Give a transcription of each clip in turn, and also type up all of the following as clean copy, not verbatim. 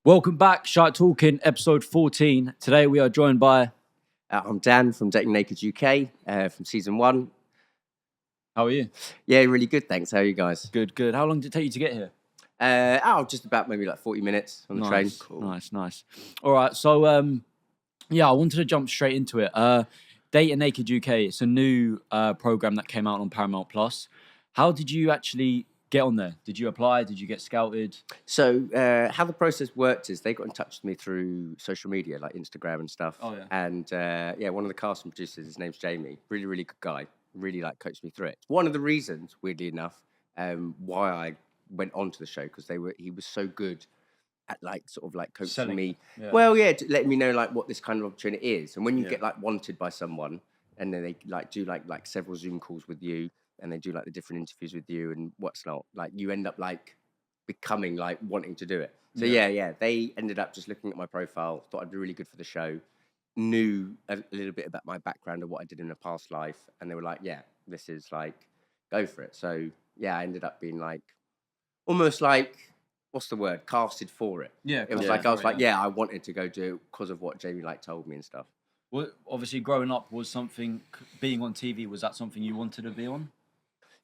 Welcome back, Shark Talking, episode 14. Today we are joined by... I'm Dan from Dating Naked UK from season 1. How are you? Yeah, really good, thanks. How are you guys? Good. How long did it take you to get here? Just about maybe like 40 minutes on the train. Cool. Nice. All right, so I wanted to jump straight into it. Dating Naked UK, it's a new program that came out on Paramount Plus. How did you actually get on there? Did you apply? Did you get scouted? So how the process worked is they got in touch with me through social media, like Instagram and stuff. Oh, yeah. And one of the casting producers, his name's Jamie, really good guy, really coached me through it. One of the reasons, weirdly enough, why I went on to the show, because he was so good at coaching Selling. me. Yeah. Well, yeah, letting me know what this kind of opportunity is. And when you get wanted by someone, and then they do several Zoom calls with you, and they do the different interviews with you and what's not, you end up becoming wanting to do it. So yeah, they ended up just looking at my profile, thought I'd be really good for the show, knew a little bit about my background and what I did in a past life, and they were like, yeah, this is go for it. So yeah, I ended up being almost what's the word, casted for it. Yeah, it was I wanted to go do it because of what Jamie told me and stuff. Well, obviously growing up was something, being on TV, was that something you wanted to be on?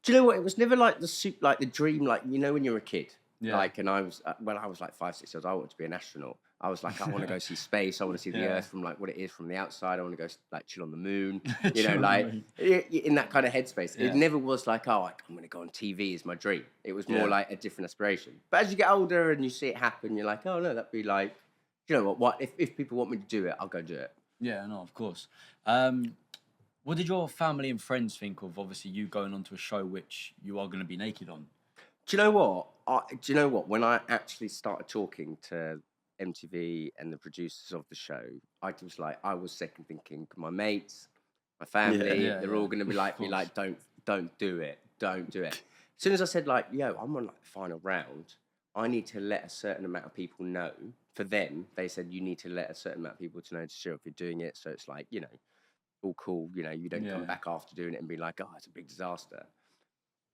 Do you know what? It was never the dream, when you're a kid. Yeah. And I was, when I was 5, 6 years old, I wanted to be an astronaut. I was I want to go see space. I want to see the Earth from what it is from the outside. I want to go chill on the moon. In that kind of headspace. Yeah. It never was I'm going to go on TV is my dream. It was more a different aspiration. But as you get older and you see it happen, you're oh no, that'd be you know what? If people want me to do it, I'll go do it. Yeah, no, of course. What did your family and friends think of, obviously, you going onto a show which you are going to be naked on? Do you know what? When I actually started talking to MTV and the producers of the show, I was second thinking, my mates, my family, they're all going to be me, don't do it. As soon as I said, yo, I'm on the final round, I need to let a certain amount of people know. For them, they said, you need to let a certain amount of people to know to show if you're doing it. So it's all cool, you don't come back after doing it and be oh, it's a big disaster.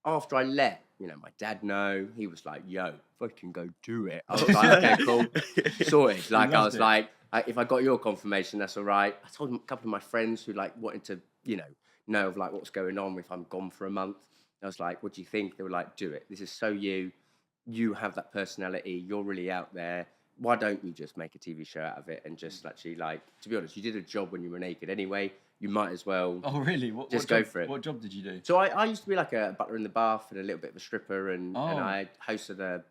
After I let, my dad know, he was yo, fucking go do it. I was okay, cool, sorted. I was if I got your confirmation, that's all right. I told a couple of my friends who wanted to, know of what's going on if I'm gone for a month. I was what do you think? They were do it. This is so you have that personality, you're really out there. Why don't you just make a TV show out of it and just actually to be honest, you did a job when you were naked anyway. You might as well. Oh, really? Just go for it. What job did you do? So I used to be a butler in the bath and a little bit of a stripper, and I hosted an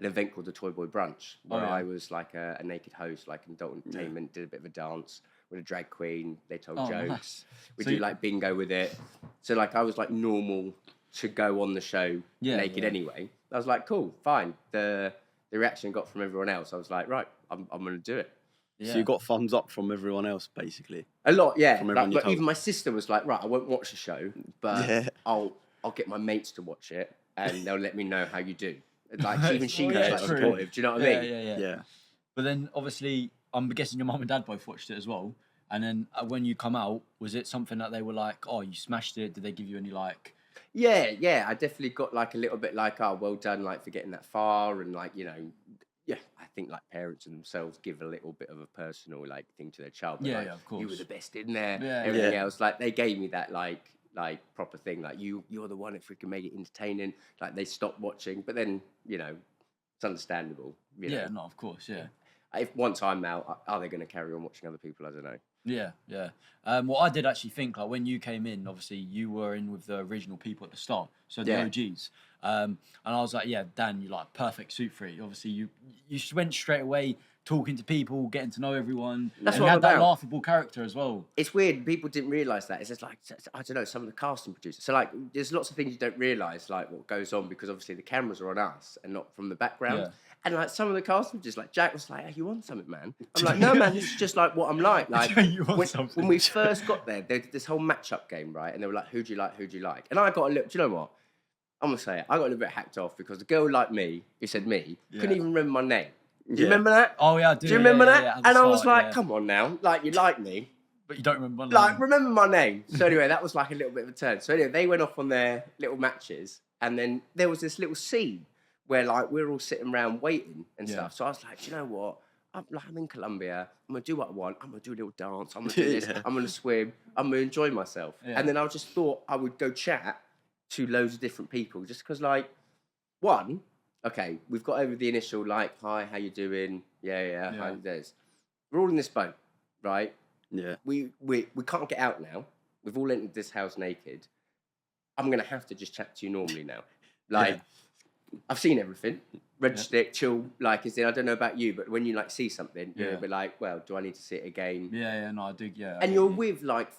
event called the Toy Boy Brunch, where I was a naked host, adult entertainment, did a bit of a dance with a drag queen. They told jokes. Nice. We do bingo with it. So I was normal to go on the show naked anyway. I was cool, fine. The reaction I got from everyone else, I was right, I'm going to do it. Yeah. So you got thumbs up from everyone else, basically. A lot, yeah. But even my sister was right, I won't watch the show, but I'll get my mates to watch it, and they'll let me know how you do. Even she was supportive. Do you know what I mean? Yeah. But then, obviously, I'm guessing your mum and dad both watched it as well. And then when you come out, was it something that they were oh, you smashed it? Did they give you any Yeah. I definitely got a little bit oh, well done, for getting that far, and yeah, I think parents and themselves give a little bit of a personal thing to their child. But, of course. You were the best in there. Yeah, everything else, they gave me that proper thing. You're the one if we can make it entertaining. They stopped watching, but then it's understandable. Yeah, no, of course, yeah. If once I'm out, are they going to carry on watching other people? I don't know. Yeah. Well, I did actually think when you came in, obviously you were in with the original people at the start, so the OGs. And I was yeah, Dan, you're perfect suit for it. Obviously, you went straight away talking to people, getting to know everyone. That's and what you had I'm that about. laughable character as well. It's weird. People didn't realise that. It's just I don't know, some of the casting producers. So there's lots of things you don't realise, what goes on, because obviously the cameras are on us and not from the background. Yeah. And some of the casting producers, Jack was are you on something, man? I'm no, man, this is just what I'm like. When we first got there, they did this whole match-up game, right? And they were who do you like, who do you like? And I got a little, do you know what? I'm going to say it. I got a little bit hacked off because a girl like me, who said me, couldn't even remember my name. Do you remember that? Oh, yeah, I do. Do you remember that? Yeah, and I was come on now. You like me. But you don't remember my name. Remember my name. So anyway, that was a little bit of a turn. So anyway, they went off on their little matches. And then there was this little scene where like we're all sitting around waiting and stuff. So I was like, do you know what? I'm in Colombia. I'm gonna do what I want. I'm gonna do a little dance. I'm gonna do this. I'm gonna swim. I'm gonna enjoy myself. And then I just thought I would go chat to loads of different people, just because like okay, we've got over the initial like, hi, how you doing? Yeah. Hi, there's. We're all in this boat, right? Yeah. We can't get out now. We've all entered this house naked. I'm gonna have to just chat to you normally now. Like, I've seen everything. Register, chill. Like, as in, I don't know about you, but when you like see something, you're a bit like, well, do I need to see it again? No, I do. Yeah. And you're with like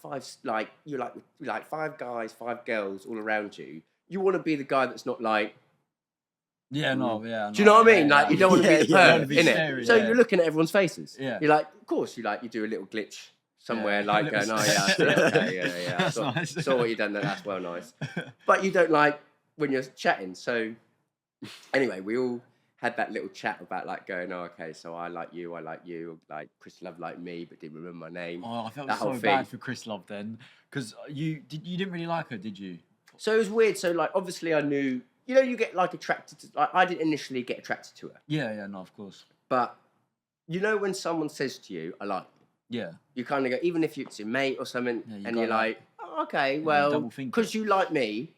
you're like 5 guys, 5 girls all around you. You want to be the guy that's not like. Do you know what I mean? Like, you don't want to be the perv, innit? So you're looking at everyone's faces. Yeah. You're like, of course, you do a little glitch somewhere, like going, oh yeah, That's nice. Saw what you done there. That's well nice. But you don't like when you're chatting. So anyway, we all had that little chat about like going, oh, okay, so I like you, like Chris Love liked me, but didn't remember my name. Oh, I felt so bad for Chris Love then, because you didn't really like her, did you? So it was weird. So like, obviously, I knew. You know, you get like attracted to. Like, I didn't initially get attracted to her. Yeah, no, of course. But you know, when someone says to you, "I like you," you kind of go, even if it's your mate or something, and you're like, oh, okay, well, because you like me,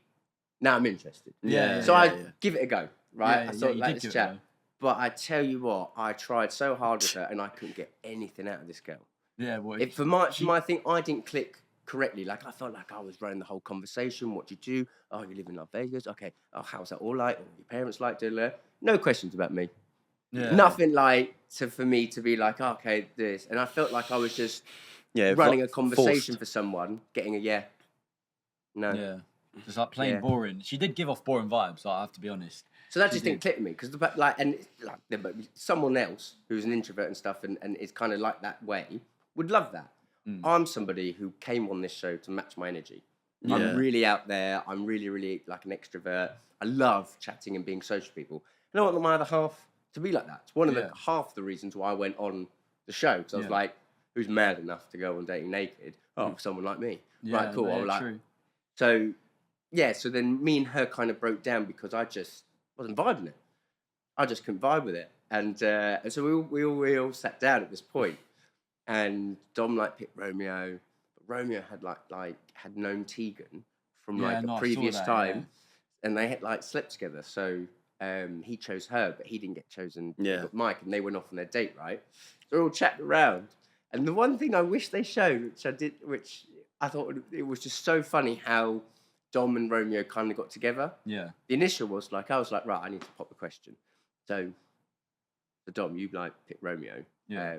now I'm interested. So I give it a go, right? I thought like this chat, but I tell you what, I tried so hard with her, and I couldn't get anything out of this girl. Yeah, well, for my thing, I didn't click correctly. Like, I felt like I was running the whole conversation. What do you do? Oh, you live in Las Vegas. Okay. Oh, how's that all like? What your parents like? No questions about me. Nothing like for me to be like, oh, okay, this. And I felt like I was just running a conversation for someone, getting a no. Yeah. Just like plain boring. She did give off boring vibes, I have to be honest. So that just didn't click with me, because someone else who's an introvert and stuff and is kind of like that way would love that. I'm somebody who came on this show to match my energy. I'm really out there. I'm really, really like an extrovert. I love chatting and being social with people. And I want my other half to be like that. It's one of the half the reasons why I went on the show. Because I was like, who's mad enough to go on Dating Naked? Oh, someone like me. Right, cool. I was like, true. So then me and her kind of broke down because I just wasn't vibing it. I just couldn't vibe with it. And so we all sat down at this point. And Dom picked Romeo. But Romeo had known Tegan from a previous time, and they had slept together. So he chose her, but he didn't get chosen. But Mike, and they went off on their date, right? So we're all chatting around. And the one thing I wish they showed, which I thought it was just so funny how Dom and Romeo kind of got together. Yeah. The initial was I was like, right, I need to pop the question. So Dom, you pick Romeo. Yeah.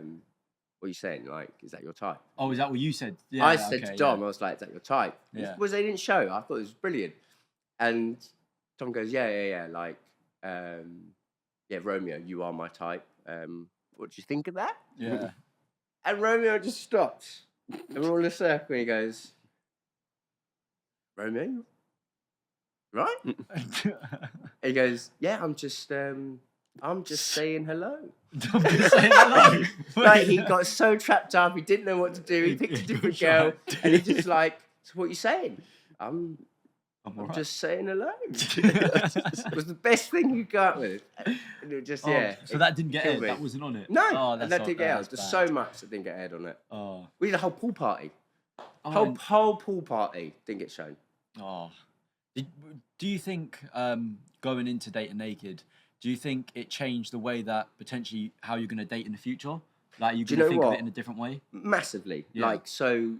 What are you saying? Is that your type? Oh, is that what you said? Yeah. I said to Dom, I was like, is that your type? Yeah. They didn't show. I thought it was brilliant. And Dom goes, yeah. Romeo, you are my type. What do you think of that? Yeah. And Romeo just stops. And we're all in a circle and he goes, Romeo? Right? And he goes, yeah, I'm just saying hello. I'm just saying hello. He got so trapped up, he didn't know what to do. He picked a different girl, and he just so what are you saying? I'm just saying hello. It was the best thing you got with it. And it just So that didn't get aired. That wasn't on it. No, and that didn't get aired. There's so much that didn't get aired on it. Oh, we did a whole pool party. Whole pool party didn't get shown. Oh, do you think going into Dating Naked? Do you think it changed the way that potentially how you're going to date in the future? You're going to think of it in a different way? Massively. Yeah. So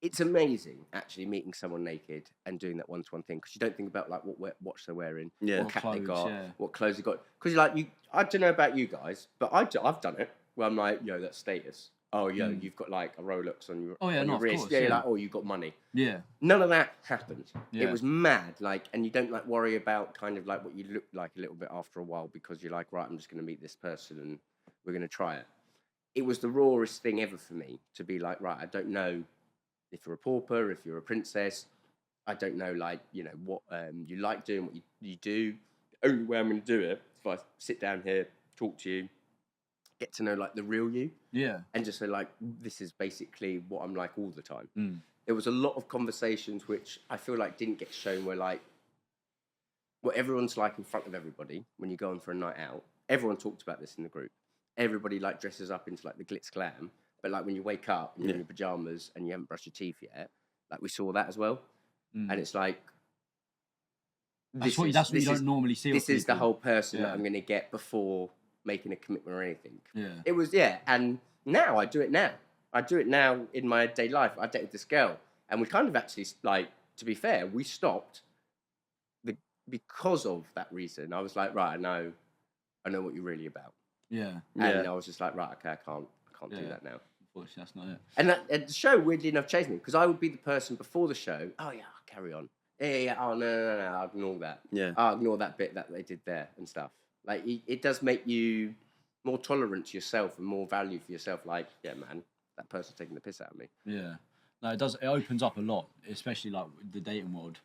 it's amazing actually meeting someone naked and doing that one-to-one thing, because you don't think about what watch they're wearing, what cap they got, what clothes they got. Because I don't know about you guys, but I've done it where I'm like, yo, that's status. Oh, yo, you've got a Rolex on your wrist. Course, you've got money. Yeah. None of that happened. Yeah. It was mad. And you don't worry about kind of what you look like a little bit after a while, because you're like, right, I'm just going to meet this person and we're going to try it. It was the rawest thing ever for me to be like, right, I don't know if you're a pauper, if you're a princess. I don't know, what you like doing, what you do. The only way I'm going to do it is if I sit down here, talk to you, get to know the real you, and just say this is basically what I'm like all the time. There was a lot of conversations which I feel didn't get shown, where what everyone's like in front of everybody when you go on for a night out. Everyone talks about this in the group. Everybody like dresses up into like the glitz glam, but like when you wake up and you're in your pajamas and you haven't brushed your teeth yet, like we saw that as well. And it's like that's what you don't normally see. This is the whole person that I'm going to get before making a commitment or anything. It was and now I do it now. I do it now in my day life. I dated this girl, and we kind of actually like, to be fair, we stopped because of that reason. I was like, right, I know what you're really about. And I was just like, right, okay, I can't do that now. Unfortunately, that's not it. And the show, weirdly enough, changed me, because I would be the person before the show. Oh yeah, I'll carry on. Yeah. Oh no, I'll ignore that. I'll ignore that bit that they did there and stuff. Like it does make you more tolerant to yourself and more value for yourself. Like, yeah, man, that person's taking the piss out of me. Yeah. No, it does. It opens up a lot, especially like the dating world.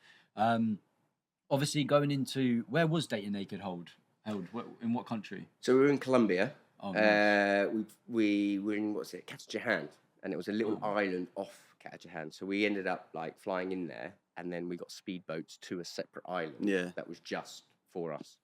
Obviously, going into, where was Dating Naked held? In what country? So we were in Colombia. Oh, nice. We were in, Cartagena, and it was a little island off Cartagena. So we ended up like flying in there, and then we got speedboats to a separate island that was just for us.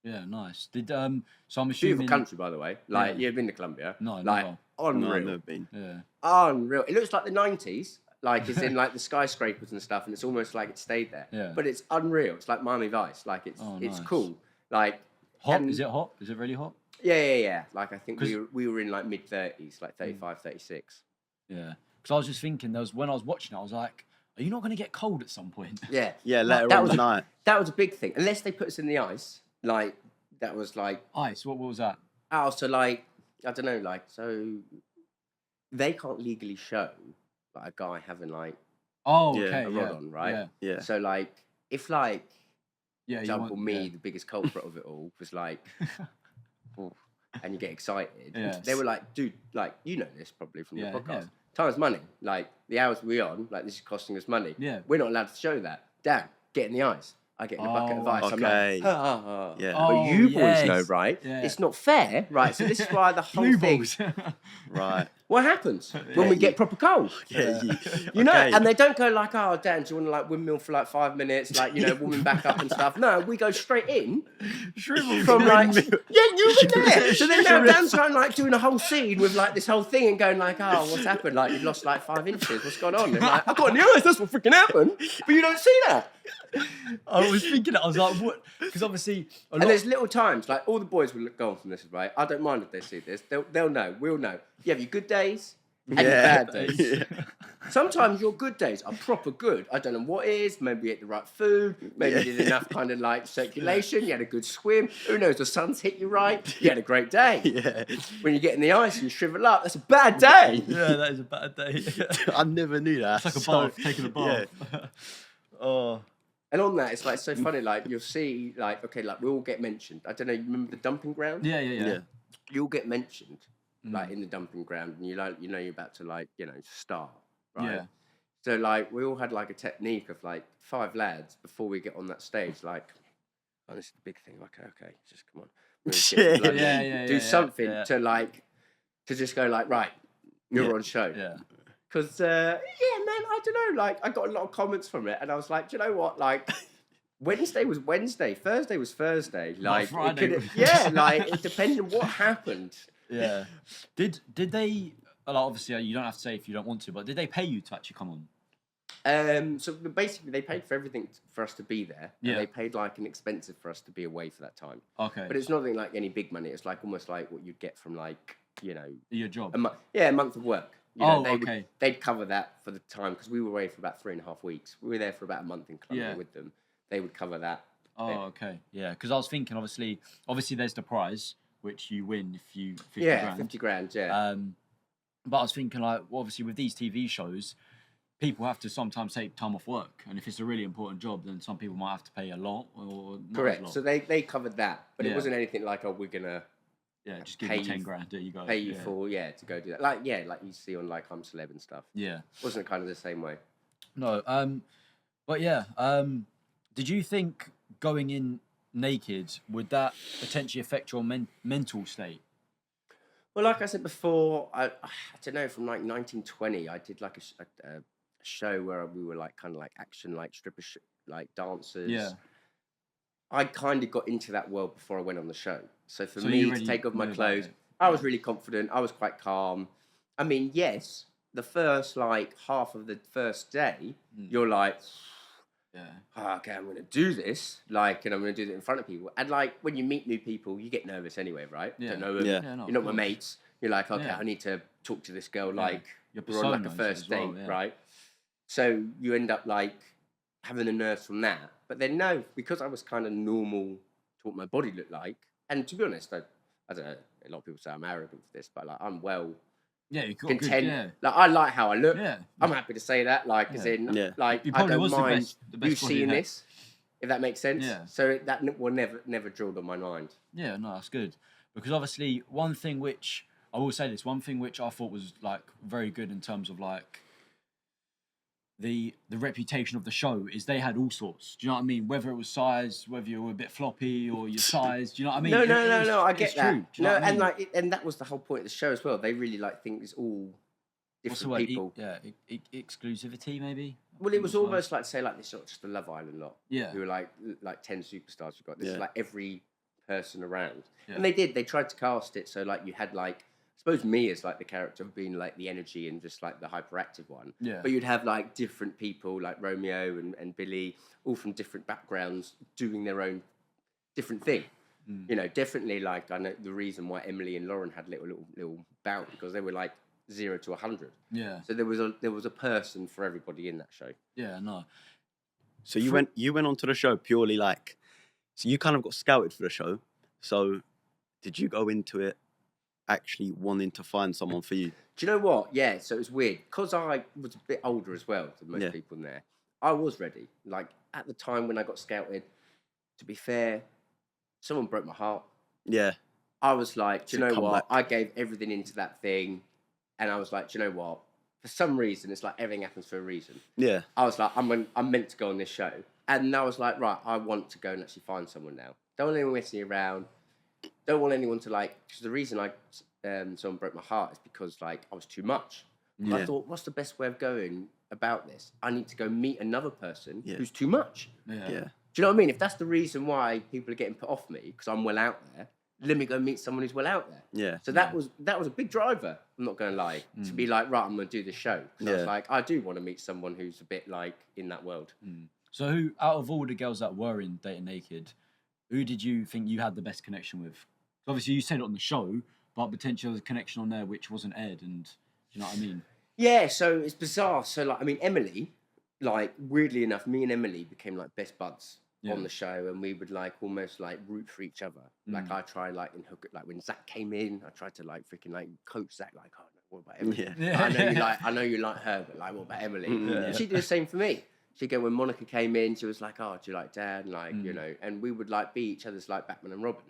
Yeah, nice. So I'm assuming, beautiful country, by the way. Like, you've been to Colombia? No, like never. Unreal. No, I've never been. Yeah, unreal. It looks like the 90s. Like, it's in like the skyscrapers and stuff, and it's almost like it stayed there. Yeah. But it's unreal. It's like Miami Vice. Like, it's nice. cool. Like, hot? Is it hot? Is it really hot? Yeah. Like, I think we were in like mid-30s, like 35, 36. Yeah. Because I was just thinking, when I was watching it, I was like, are you not going to get cold at some point? Yeah. Yeah, later on the night. That was a big thing. Unless they put us in the ice, like, that was like... Ice? What was that? Oh, so like, I don't know, like, so they can't legally show like a guy having like a rod on, right? Yeah. So like, if like, for example, the biggest culprit of it all was like, and you get excited. They were like, dude, like, you know this probably from your podcast. Yeah. Time's money. Like, the hours we're on, like, this is costing us money. Yeah. We're not allowed to show that. Dan, get in the ice. I get in a bucket of ice. Okay. I'm like, Yeah. But you boys know, right? Yeah. It's not fair, right? So this is why the whole thing... Right. What happens when we get proper cold? Yeah. You know, and they don't go like, oh, Dan, do you want to like windmill for like 5 minutes, like, you know, warming back up and stuff? No, we go straight in from like, you were there. So then now Dan's going like doing a whole scene with like this whole thing and going like, oh, what's happened? Like, you've lost like 5 inches. What's going on? And like, I got in the ice. That's what freaking happened. But you don't see that. I was thinking, I was like, what? Because obviously, and there's little times, like all the boys will go on from this, right? I don't mind if they see this. They'll know. We'll know. You have your good days and your bad days. Yeah. Sometimes your good days are proper good. I don't know what it is. Maybe you ate the right food. Maybe you did enough kind of like circulation. You had a good swim. Who knows? The sun's hit you right. You had a great day. Yeah. When you get in the ice and you shrivel up, that's a bad day. Yeah, that is a bad day. I never knew that. It's like a bath, taking a bath. Yeah. And on that, it's like so funny. Like you'll see, like, okay, like we all get mentioned. I don't know. You remember the dumping ground? Yeah. You all get mentioned, like in the dumping ground, and you know you're about to like start, right? Yeah. So like we all had like a technique of like 5 lads before we get on that stage. Like, oh, this is the big thing. Like, okay, just come on, do something to like to just go like, right, you're on show. Yeah. Because, man, I don't know, like, I got a lot of comments from it, and I was like, do you know what, like, Wednesday was Wednesday, Thursday was Thursday, like, Friday. Like, it depended on what happened. Yeah. Did they, well, obviously, you don't have to say if you don't want to, but did they pay you to actually come on? So basically, they paid for everything for us to be there, and they paid, like, an expensive for us to be away for that time. Okay. But it's nothing like any big money, it's, like, almost like what you'd get from, like, your job? A month of work. They'd cover that for the time, because we were away for about 3.5 weeks. We were there for about a month in Colombia with them. They would cover that. Oh, okay. Yeah, because I was thinking, obviously there's the prize, which you win if you 50 grand. 50 grand, yeah. But I was thinking, like, well, obviously with these TV shows, people have to sometimes take time off work. And if it's a really important job, then some people might have to pay a lot or not. Correct. As lot. So they covered that. But it wasn't anything like, oh, we're going to... Yeah, just give you 10 grand. There you go. Pay you for to go do that. Like you see on like I'm Celeb and stuff. Yeah, wasn't kind of the same way. No, but yeah, did you think going in naked would that potentially affect your mental state? Well, like I said before, I don't know. From like 1920, I did like a show where we were like kind of like action, like stripper, like dancers. Yeah. I kind of got into that world before I went on the show. So for So me you to really take off my knew about clothes, it. I was really confident. I was quite calm. I mean, yes, the first like half of the first day, you're like, okay, I'm going to do this, like, and I'm going to do it in front of people. And like, when you meet new people, you get nervous anyway, right? Yeah. Don't know them. Yeah. No, You're not of my course. mates. You're like, okay, Yeah. I need to talk to this girl, like, Your we're on like a persona first as well, date, yeah. right? So you end up like having the nerves from that. But then no, because I was kind of normal to what my body looked like, and to be honest, I don't know, a lot of people say I'm arrogant for this, but like I'm well Yeah, you got content. good, yeah. Like I like how I look. Yeah. I'm happy to say that. Like as in, like You I probably don't was mind the best you body seeing you had. this, if that makes sense. Yeah. So that will never drilled on my mind. Yeah, no, that's good. Because obviously, one thing which I will say this, one thing which I thought was like very good in terms of like the reputation of the show is they had all sorts. Do you know what I mean? Whether it was size, whether you were a bit floppy or your size. Do you know what I mean? No. I get it's that. True. Do you know what I and mean? like, and that was the whole point of the show as well. They really like think it's all What's the different word? people. Exclusivity maybe. Well, it was almost like say like this, not just the Love Island lot. Yeah. Who were like 10 superstars we've got. This is Yeah. like every person around. Yeah. And they did. They tried to cast it so like you had like I suppose me as like the character of being like the energy and just like the hyperactive one. Yeah. But you'd have like different people like Romeo and Billy, all from different backgrounds, doing their own different thing. You know, definitely like I know the reason why Emily and Lauren had little bout because they were like 0 to 100. Yeah. So there was a person for everybody in that show. Yeah. No. So you went onto the show purely like, so you kind of got scouted for the show. So did you go into it actually wanting to find someone for you? Do you know what? Yeah, so it was weird. Because I was a bit older as well than most people in there, I was ready. Like, at the time when I got scouted, to be fair, someone broke my heart. Yeah. I was like, do you know what? Back. I gave everything into that thing. And I was like, do you know what? For some reason, it's like everything happens for a reason. Yeah. I was like, I'm meant to go on this show. And I was like, right, I want to go and actually find someone now. Don't want anyone messing around. Don't want anyone to like, because the reason someone broke my heart is because like I was too much. Yeah. I thought, what's the best way of going about this? I need to go meet another person Yeah. who's too much. Yeah. Yeah. Do you know what I mean? If that's the reason why people are getting put off me because I'm well out there, let me go meet someone who's well out there. Yeah. So that was a big driver. I'm not going to lie. To be like, right, I'm going to do this show. So I was like, I do want to meet someone who's a bit like in that world. So who, out of all the girls that were in Dating Naked, who did you think you had the best connection with? Obviously, you said it on the show, but potentially there was a connection on there which wasn't aired, and do you know what I mean? Yeah, so it's bizarre. So like, I mean, Emily, like weirdly enough, me and Emily became like best buds on the show, and we would like almost like root for each other. Like I tried like in hook, like when Zach came in, I tried to like freaking like coach Zach, like, oh, no, what about Emily? Yeah. I know you like her, but like, what about Emily? And she did the same for me. She'd go when Monica came in, she was like, oh, do you like Dad? And like, you know, and we would like be each other's like Batman and Robin.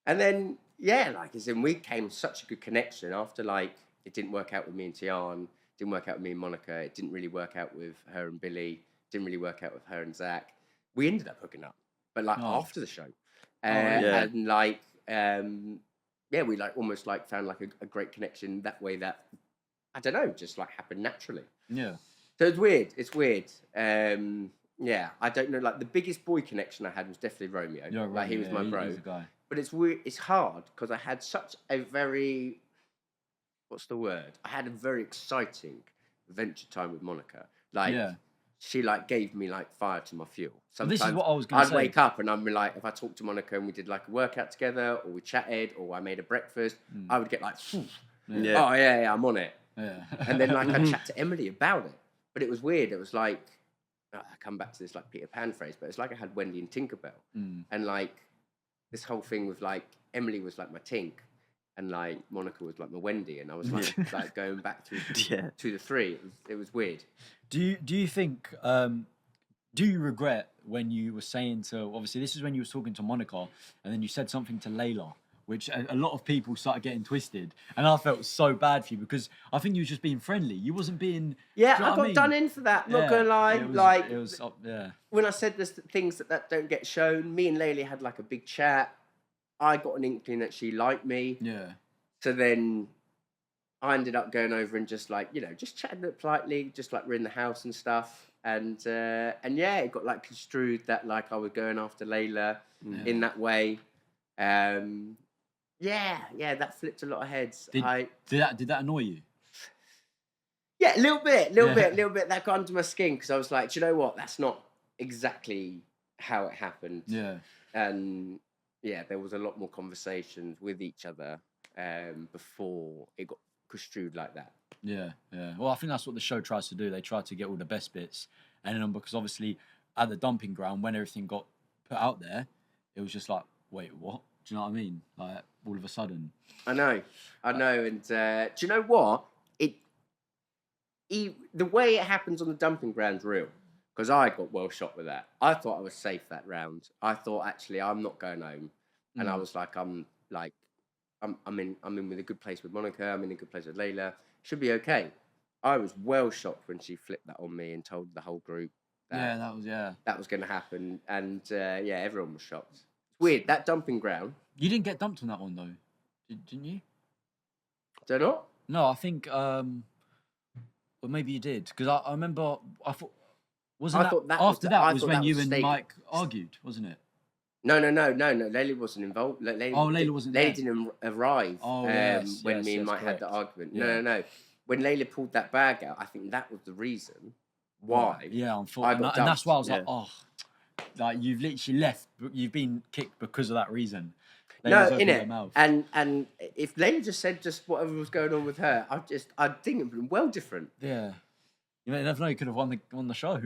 And then, yeah, like, as in we came such a good connection after, like, it didn't work out with me and Tian, didn't work out with me and Monica, it didn't really work out with her and Billy, didn't really work out with her and Zach. We ended up hooking up, but, like, after the show. And, like, we, like, almost, like, found, like, a great connection that way that, I don't know, just, like, happened naturally. Yeah. So it's weird. Yeah, I don't know, like, the biggest boy connection I had was definitely Romeo. Yeah, like, he was my bro. He's a guy. But it's weird. It's hard because I had such a very, what's the word? I had a very exciting adventure time with Monica. Like, she like gave me like fire to my fuel. Sometimes this is what I was going to say. I'd wake up and I'd be like, if I talked to Monica and we did like a workout together, or we chatted, or I made a breakfast, I would get like, oh yeah, I'm on it. Yeah. And then like I'd chat to Emily about it. But it was weird. It was like, I come back to this like Peter Pan phrase, but it's like I had Wendy and Tinkerbell, and like. This whole thing with like Emily was like my Tink, and like Monica was like my Wendy, and I was like like going back to the three. It was weird. Do you think? Do you regret when you were saying to? Obviously, this is when you were talking to Monica, and then you said something to Layla, which a lot of people started getting twisted, and I felt so bad for you because I think you were just being friendly. You wasn't being. Yeah, do you know I what got mean? done in for that. Not gonna lie, it was when I said there's things that don't get shown, me and Layla had like a big chat. I got an inkling that she liked me. Yeah. So then I ended up going over and just like, just chatting it politely, just like we're in the house and stuff. And yeah, it got like construed that like I was going after Layla in that way. Yeah, that flipped a lot of heads. Did that annoy you? Yeah, a little bit. That got under my skin because I was like, do you know what? That's not exactly how it happened. Yeah. And yeah, there was a lot more conversations with each other before it got construed like that. Yeah. Well, I think that's what the show tries to do. They try to get all the best bits, and then because obviously at the dumping ground, when everything got put out there, it was just like, wait, what? Do you know what I mean? Like all of a sudden. I know, and do you know what? The way it happens on the dumping ground's real, because I got well shot with that. I thought I was safe that round. I thought actually I'm not going home, and I was like, I'm in with a good place with Monica. I'm in a good place with Layla. Should be okay. I was well shocked when she flipped that on me and told the whole group that that was going to happen, and everyone was shocked. It's weird, that dumping ground. You didn't get dumped on that one though, didn't you? Did I not? No, I think. Well, maybe you did, because I remember. I thought after that was when you and Mike argued, wasn't it? No. Layla wasn't involved. Layla wasn't. Layla didn't arrive. When me and Mike had the argument. Yeah. No. When Layla pulled that bag out, I think that was the reason why. Yeah, unfortunately, and that's why I was like, oh, like you've literally left. You've been kicked because of that reason. No, innit? And if Layla just said whatever was going on with her, I think it would have been well different. Yeah. You never know. You could have won the show.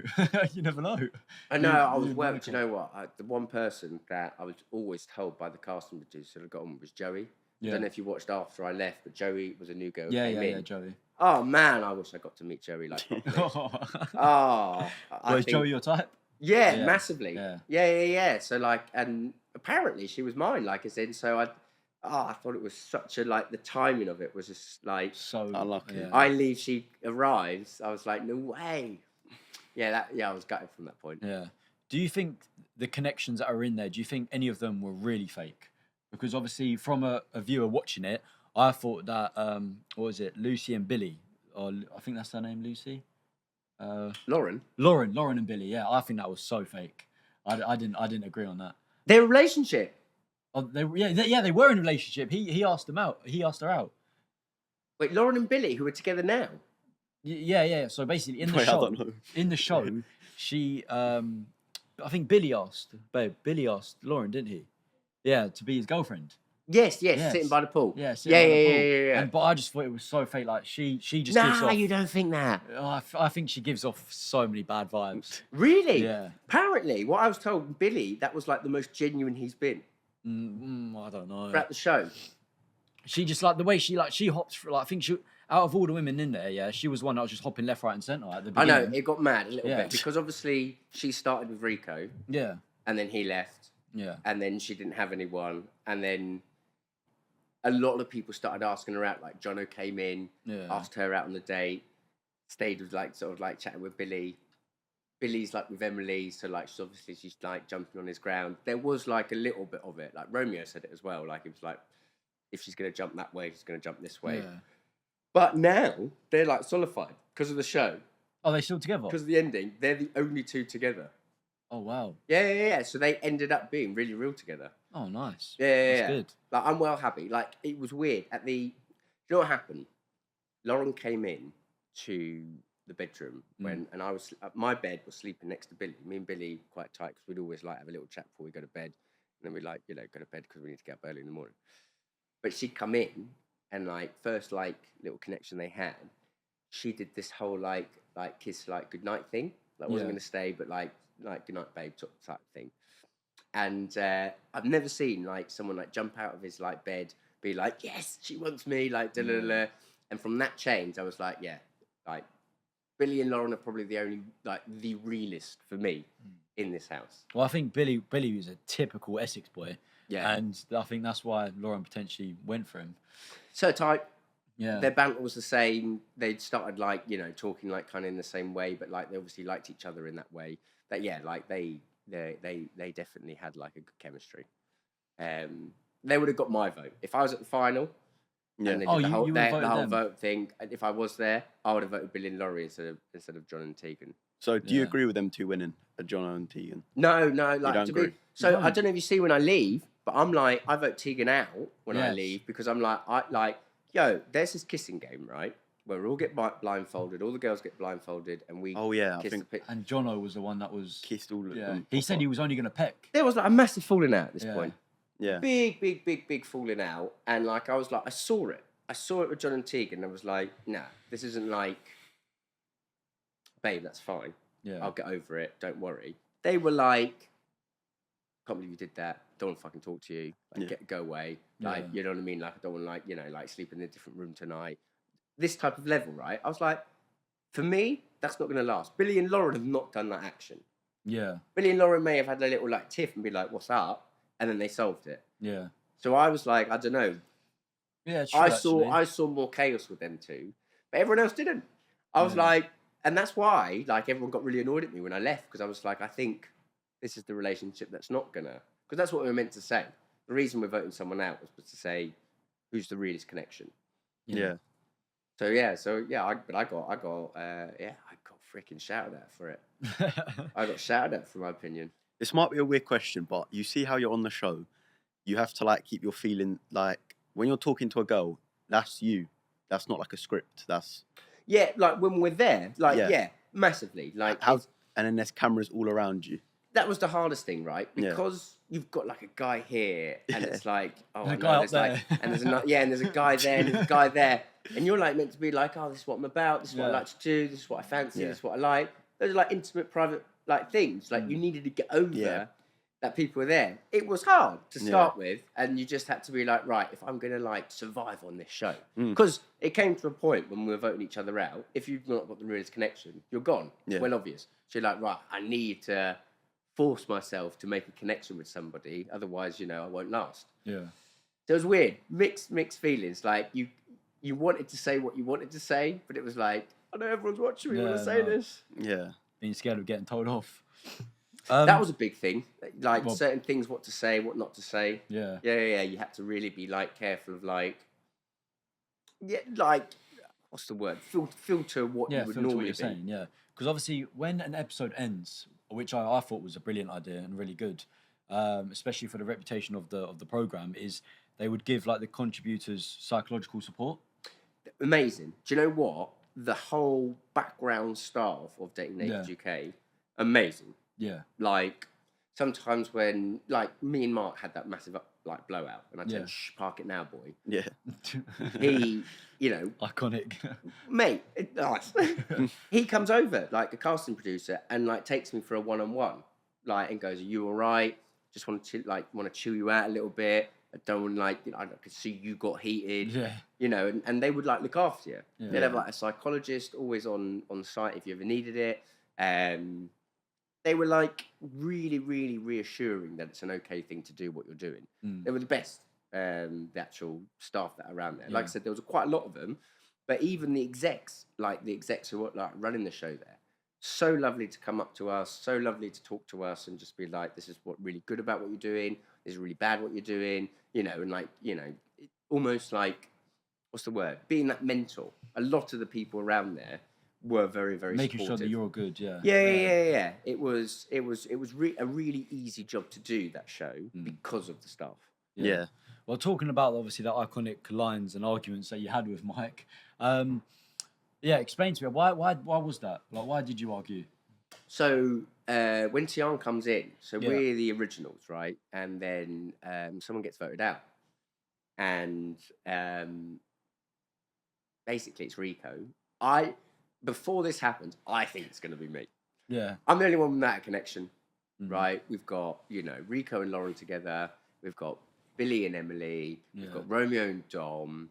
You never know. I know. I was well. Do you know what? The one person that I was always told by the casting producer that got on was Joey. I don't know if you watched after I left, but Joey was a new girl. Yeah, Joey. Oh man, I wish I got to meet Joey like properly. Was Joey your type? Yeah, massively. Yeah. So like, and apparently she was mine. Like I said, so I thought it was such a the timing of it was just like so unlucky. Yeah. I leave, she arrives. I was like, no way. I was gutted from that point. Yeah. Do you think the connections that are in there? Do you think any of them were really fake? Because obviously, from a viewer watching it, I thought that what was it, Lucy and Billy, or I think that's her name, Lucy. Lauren and Billy. Yeah, I think that was so fake. I didn't agree on that. Their relationship. Oh, they were in a relationship. He asked them out. He asked her out. Wait, Lauren and Billy, who are together now? Yeah. So basically, in the show, she, I think Billy asked Lauren, didn't he? Yeah, to be his girlfriend. Yes, sitting by the pool. Yeah, yeah. But I just thought it was so fake. Like she just gives off. Nah, you don't think that? I think she gives off so many bad vibes. Really? Yeah. Apparently, what I was told, Billy, that was like the most genuine he's been. I don't know. Throughout the show. She just the way she hops through. I think she, out of all the women in there, she was one that was just hopping left, right, and centre at the beginning. I know it got mad a little bit because obviously she started with Rico. Yeah. And then he left. Yeah. And then she didn't have anyone, and then a lot of people started asking her out. Like Jono came in, asked her out on the date, stayed with chatting with Billy. Billy's with Emily, so she's jumping on his ground. There was a little bit of it. Like Romeo said it as well. It was if she's gonna jump that way, she's gonna jump this way. Yeah. But now they're solidified because of the show. Are they still together? Because of the ending, they're the only two together. Oh wow. Yeah. So they ended up being really real together. Oh nice. Yeah. That's good. I'm well happy. It was weird you know what happened? Lauren came in to the bedroom and I was my bed was sleeping next to Billy. Me and Billy quite tight because we'd always have a little chat before we go to bed, and then we go to bed because we need to get up early in the morning. But she'd come in and first little connection they had, she did this whole kiss good night thing. Wasn't gonna stay, but good night babe type thing. And I've never seen someone jump out of his bed, be yes, she wants me, and from that change I was Billy and Lauren are probably the only the realest for me in this house. Well, I think Billy was a typical Essex boy. Yeah. And I think that's why Lauren potentially went for him. So tight. Yeah. Their banter was the same. They'd started talking kind of in the same way, but they obviously liked each other in that way. That they definitely had a good chemistry. They would have got my vote if I was at the final. Yeah. And they Oh, did you the voted whole them? vote thing. And if I was there, I would have voted Billy and Laurie instead of John and Tegan. So do you agree with them two winning, John and Tegan? No, You like don't to agree? be. So don't? I don't know if you see when I leave, but I'm like, I vote Tegan out when I Yes. leave because I'm like, there's this kissing game, right? Where we all get blindfolded, all the girls get blindfolded, and we I kiss think the And Jono was the one that was kissed all of Yeah, them. he said he was only going to peck. There was like a massive falling out at this Yeah. point. Yeah. Big falling out. And like, I was like, I saw it with John and Tegan. And I was like, nah, this isn't like, babe, that's fine. Yeah, I'll get over it. Don't worry. They were like, can't believe you did that. Don't want to fucking talk to you. Like, go away. Like, you know what I mean? Like, I don't want to, like, you know, like sleep in a different room tonight. This type of level, right? I was like, for me, that's not going to last. Billy and Lauren have not done that action. yeah, Billy and Lauren may have had a little like tiff and be like, what's up? And then they solved it. yeah. So I was like, I don't know. Yeah, true, I saw more chaos with them two, but everyone else didn't. I was like, and that's why like everyone got really annoyed at me when I left because I was like, I think this is the relationship that's not gonna, because that's what we were meant to say. The reason we're voting someone out was to say who's the realest connection. Yeah. So I got freaking shouted at for it. I got shouted at for my opinion. This might be a weird question, but you see how you're on the show, you have to like keep your feeling like when you're talking to a girl, that's you. That's not like a script. That's like when we're there, like massively. Like how, and then there's cameras all around you. That was the hardest thing, right? Because you've got like a guy here, and it's like, oh, and a no, guy there's up there. like, and there's and there's a guy there, and there's a guy there, and you're like meant to be like, oh, this is what I'm about, this is what I like to do, this is what I fancy, this is what I like. Those are like intimate, private like things. Like you needed to get over that people were there. It was hard to start with, and you just had to be like, right, if I'm gonna like survive on this show, because it came to a point when we were voting each other out. If you've not got the realest connection, you're gone. It's well obvious. So you're like, right, I need to force myself to make a connection with somebody, otherwise, you know, I won't last. Yeah. So it was weird, mixed feelings. Like you wanted to say what you wanted to say, but it was like, I know everyone's watching me when I say this. Yeah. Being scared of getting told off. That was a big thing. Like certain things, what to say, what not to say. Yeah. Yeah. You had to really be like careful of like what's the word? Filter what you would normally be saying. Yeah. Because obviously, when an episode ends, which I thought was a brilliant idea and really good, especially for the reputation of the program, is they would give like the contributors psychological support. Amazing. Do you know what? The whole background staff of Dating Naked UK, amazing. Yeah. Like sometimes when like me and Mark had that massive like blowout, and I said, "Shh, park it now, boy." Yeah. He, you know, iconic. Mate, nice. He comes over like a casting producer and like takes me for a one-on-one, like and goes, "Are you all right? Just want to chill you out a little bit. I don't want like, you know, I could see you got heated." Yeah. You know, and they would like look after you. Yeah. They'd have like a psychologist always on site if you ever needed it. They were like really, really reassuring that it's an okay thing to do what you're doing. They were the best, the actual staff that are around there. Like I said, there was quite a lot of them, but even the execs who were like running the show there, so lovely to come up to us, so lovely to talk to us and just be like, this is what really good about what you're doing, this is really bad what you're doing, you know, and like, you know, almost like, what's the word? Being that mentor. A lot of the people around there were very, very making supportive. sure that you're all good. Yeah. Yeah. It was a really easy job to do, that show, because of the staff. Yeah. Well, talking about obviously the iconic lines and arguments that you had with Mike, explain to me why was that? Like, why did you argue? So when Tian comes in, so we're the originals, right? And then someone gets voted out, and basically it's Rico. Before this happens, I think it's going to be me. Yeah. I'm the only one with that connection, right? We've got, you know, Rico and Lauren together. We've got Billy and Emily. We've got Romeo and Dom.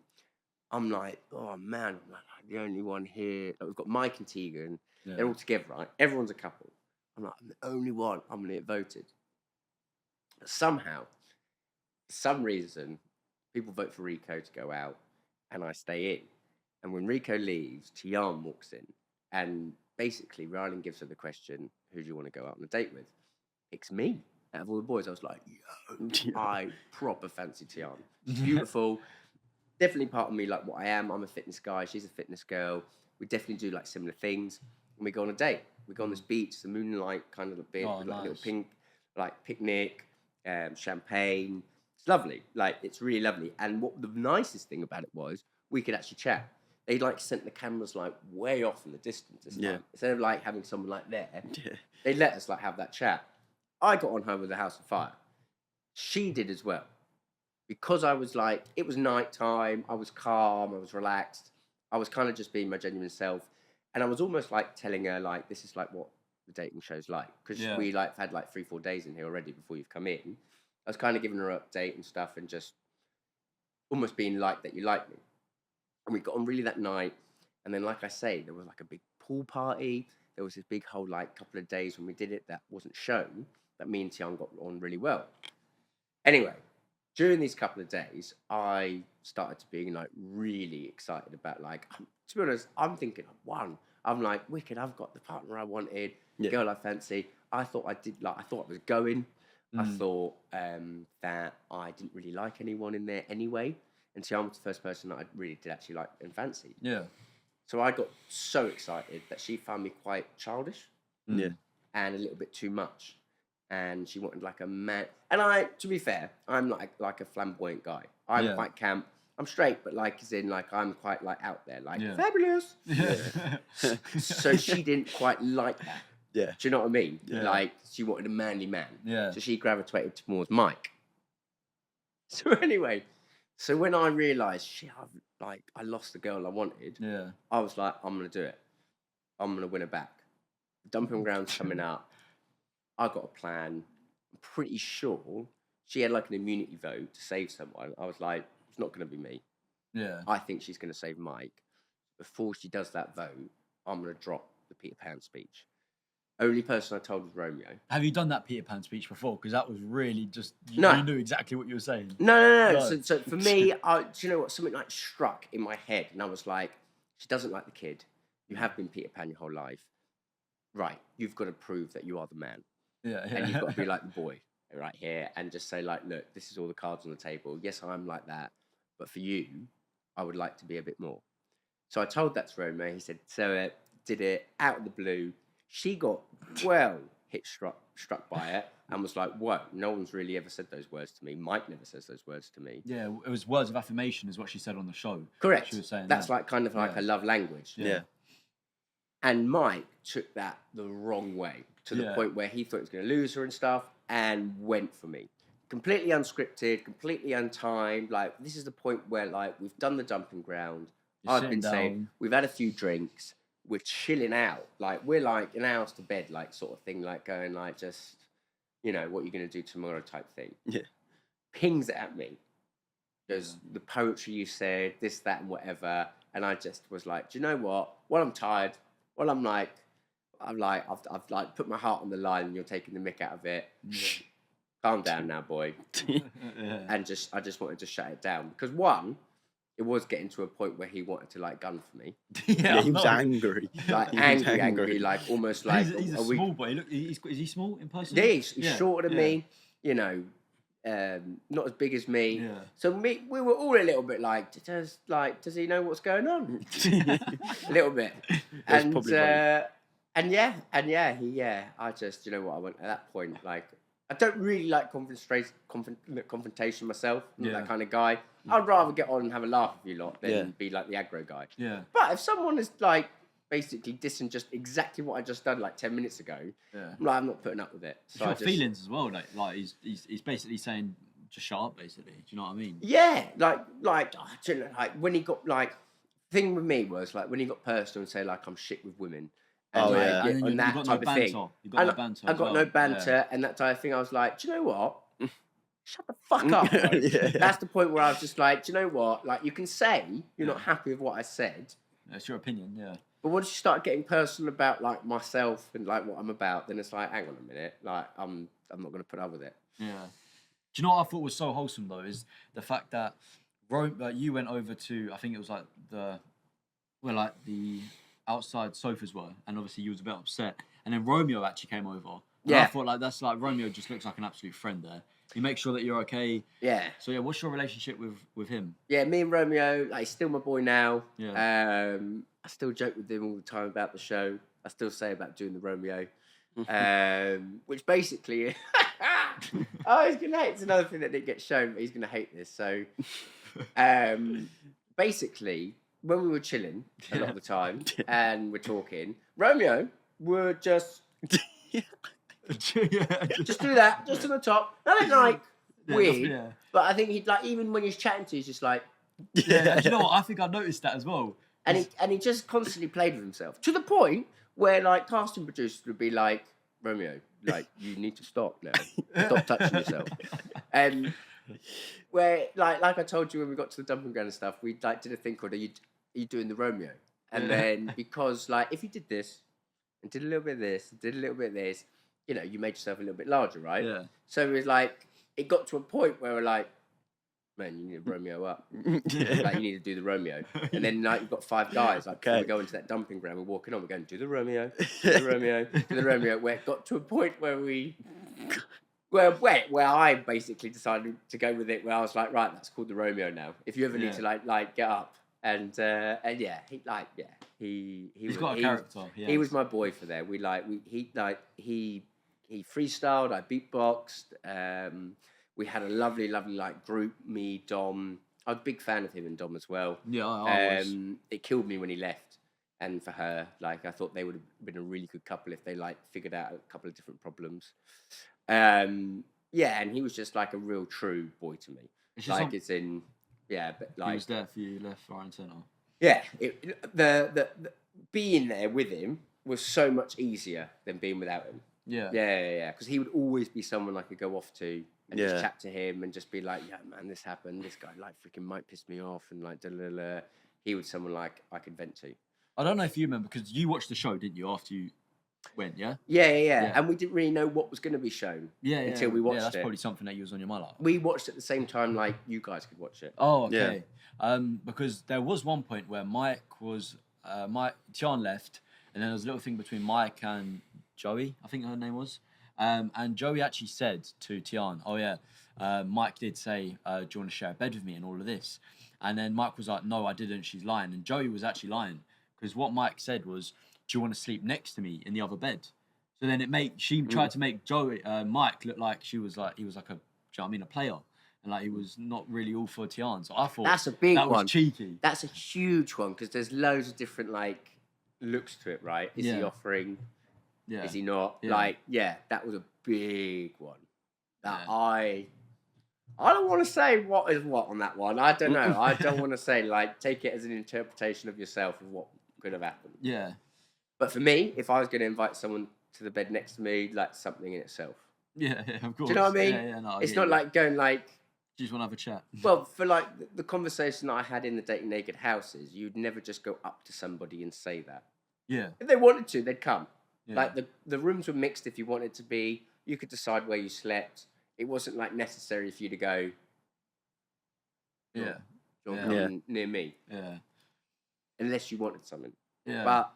I'm like, oh man, I'm like the only one here. Like, we've got Mike and Tegan. Yeah. They're all together, right? Everyone's a couple. I'm like, I'm the only one. I'm going to get voted. But somehow, for some reason, people vote for Rico to go out, and I stay in. And when Rico leaves, Tian walks in, and basically Rylan gives her the question, who do you want to go out on a date with? Picks me. Out of all the boys, I was like, yo, I proper fancy Tian. She's beautiful. definitely part of me, like what I am. I'm a fitness guy. She's a fitness girl. We definitely do like similar things. And we go on a date. We go on this beach, the moonlight kind of bit, with like a little pink, like picnic, champagne. It's lovely. Like, it's really lovely. And what the nicest thing about it was, we could actually chat. They like sent the cameras like way off in the distance this time. Instead of like having someone like there, they let us like have that chat. I got on her with a house of fire. She did as well. Because I was like, it was nighttime, I was calm, I was relaxed. I was kind of just being my genuine self. And I was almost like telling her, like, this is like what the dating show's like. Because we like had like 3-4 days in here already before you've come in. I was kind of giving her an update and stuff and just almost being like that you like me. And we got on really that night. And then, like I say, there was like a big pool party. There was this big whole like couple of days when we did it that wasn't shown, that me and Tian got on really well. Anyway, during these couple of days, I started to being like really excited about like, to be honest, I'm thinking, I'm like, wicked, I've got the partner I wanted, the girl I fancy. I thought I was going. I thought that I didn't really like anyone in there anyway. And Tian was the first person that I really did actually like and fancy. Yeah. So I got so excited that she found me quite childish. Yeah. And a little bit too much. And she wanted like a man. And to be fair, I'm like a flamboyant guy. I'm quite camp. I'm straight, but like as in like I'm quite like out there, like fabulous. So she didn't quite like that. Yeah. Do you know what I mean? Yeah. Like she wanted a manly man. Yeah. So she gravitated towards Mike. So anyway, so when I realised I lost the girl I wanted, I was like, I'm gonna do it. I'm gonna win her back. The dumping ground's coming up. I got a plan. I'm pretty sure she had like an immunity vote to save someone. I was like, it's not going to be me. Yeah. I think she's going to save Mike. Before she does that vote, I'm going to drop the Peter Pan speech. Only person I told was Romeo. Have you done that Peter Pan speech before? Because that was really just, you knew exactly what you were saying. No. So for me, do you know what? Something like struck in my head. And I was like, she doesn't like the kid. You have been Peter Pan your whole life. Right. You've got to prove that you are the man. Yeah. And you've got to be like the boy right here and just say like, look, this is all the cards on the table. Yes, I'm like that. But for you, I would like to be a bit more. So I told that to Romeo. He said, so did it out of the blue. She got struck by it and was like, whoa, no one's really ever said those words to me. Mike never says those words to me. Yeah, it was words of affirmation is what she said on the show. Correct. She was saying that's like kind of like a love language. Yeah. And Mike took that the wrong way to the point where he thought he was going to lose her and stuff and went for me. Completely unscripted, completely untimed. Like, this is the point where, like, we've done the dumping ground. I've been saying, we've had a few drinks. We're chilling out. Like, we're like an hours to bed, like, sort of thing. Like, going, like, just, you know, what you're going to do tomorrow type thing. Yeah. Pings it at me. There's the poetry you said, this, that, and whatever. And I just was like, do you know what? Well, I'm tired. Well, I've like put my heart on the line and you're taking the mick out of it. Shh, calm down now, boy. And I just wanted to shut it down because one, it was getting to a point where he wanted to like gun for me. He was angry. Like angry, like almost like he's a small boy. Look, is he small in person? Yeah, he's shorter than me. You know, not as big as me. Yeah. So we were all a little bit like, does he know what's going on? A little bit. And I just, you know what, I went at that point, like, I don't really like confrontation myself. I'm not that kind of guy. I'd rather get on and have a laugh with you lot than be like the aggro guy. Yeah. But if someone is like basically dissing just exactly what I just done like 10 minutes ago, I'm like, I'm not putting up with it. So I just, feelings as well, like he's basically saying just shut up, basically. Do you know what I mean? Yeah, like when he got like, thing with me was like when he got personal and say like I'm shit with women. And and that type of thing. You got no banter. I got no banter and that type of thing. I was like, do you know what? Shut the fuck up. That's the point where I was just like, do you know what? Like, you can say you're not happy with what I said. That's your opinion, yeah. But once you start getting personal about like myself and like what I'm about, then it's like, hang on a minute, like I'm not going to put up with it. Yeah. Do you know what I thought was so wholesome though is the fact that you went over to, I think it was like the outside sofas were, and obviously you was a bit upset, and then Romeo actually came over. And I thought like that's like Romeo just looks like an absolute friend there. He makes sure that you're okay. Yeah. So yeah, what's your relationship with him? Yeah, me and Romeo, like, he's still my boy now. Yeah. I still joke with him all the time about the show. I still say about doing the Romeo, which basically, he's gonna hate. It's another thing that didn't get shown, but he's gonna hate this. So, basically, when we were chilling a lot of the time and we're talking, Romeo would just just do that, just to the top. Nothing like weird, but I think he'd like, even when he's chatting to you, he's just like, yeah. Do you know what? I think I noticed that as well. And he just constantly played with himself to the point where like casting producers would be like, Romeo, like, you need to stop now. Stop touching yourself. Where like I told you when we got to the dumping ground and stuff, we like did a thing called are you doing the Romeo? And then because like if you did this and did a little bit of this, did a little bit of this, you know, you made yourself a little bit larger, right? Yeah. So it was like it got to a point where we're like, man, you need to Romeo up. Like, you need to do the Romeo. And then, like, you've got 5 guys. Like, before we go into that dumping ground, we're walking on, we're going, do the Romeo, do the Romeo, do the Romeo. Where it got to a point where where I basically decided to go with it, where I was like, right, that's called the Romeo now. If you ever need to, like get up. And yeah, he's got a character. He was my boy for there. He freestyled, I beatboxed, we had a lovely, like group. Me, Dom. I was a big fan of him and Dom as well. Yeah, I was. It killed me when he left, and for her, like I thought they would have been a really good couple if they like figured out a couple of different problems. Yeah, and he was just like a real true boy to me. Like it's in, yeah, but like he was there for you, left, right, and centre. Yeah, the being there with him was so much easier than being without him. Yeah. Because he would always be someone I could go off to and just chat to him and just be like, yeah, man, this happened. This guy like freaking might piss me off and like he was someone like I could vent to. I don't know if you remember because you watched the show, didn't you? After you went, yeah. Yeah. And we didn't really know what was going to be shown. Until we watched it. That's probably something that you was on your mind. Like. We watched at the same time, like you guys could watch it. Oh, okay. Yeah. Because there was one point where Tian left, and then there was a little thing between Mike and Joey, I think her name was. And Joey actually said to Tian, oh yeah, Mike did say, do you want to share a bed with me and all of this? And then Mike was like, no, I didn't, she's lying. And Joey was actually lying because what Mike said was, do you want to sleep next to me in the other bed? So then she tried to make Mike look like he was like a, do you know what I mean, a player. And like he was not really all for Tian. So I thought that's a big that one. Was cheeky. That's a huge one because there's loads of different like looks to it, right? Is he offering? Yeah. Is he not? Yeah. Like, yeah, that was a big one. That I don't want to say what is what on that one. I don't know. I don't want to say, like, take it as an interpretation of yourself of what could have happened. Yeah. But for me, if I was going to invite someone to the bed next to me, like something in itself. Yeah, of course. Do you know what I mean? Yeah, no, it's not like going like... You just want to have a chat. Well, for like the conversation that I had in the Dating Naked houses, you'd never just go up to somebody and say that. Yeah. If they wanted to, they'd come. Yeah. Like the rooms were mixed if you wanted to be. You could decide where you slept. It wasn't like necessary for you to go. Come near me. Yeah. Unless you wanted something. Yeah. But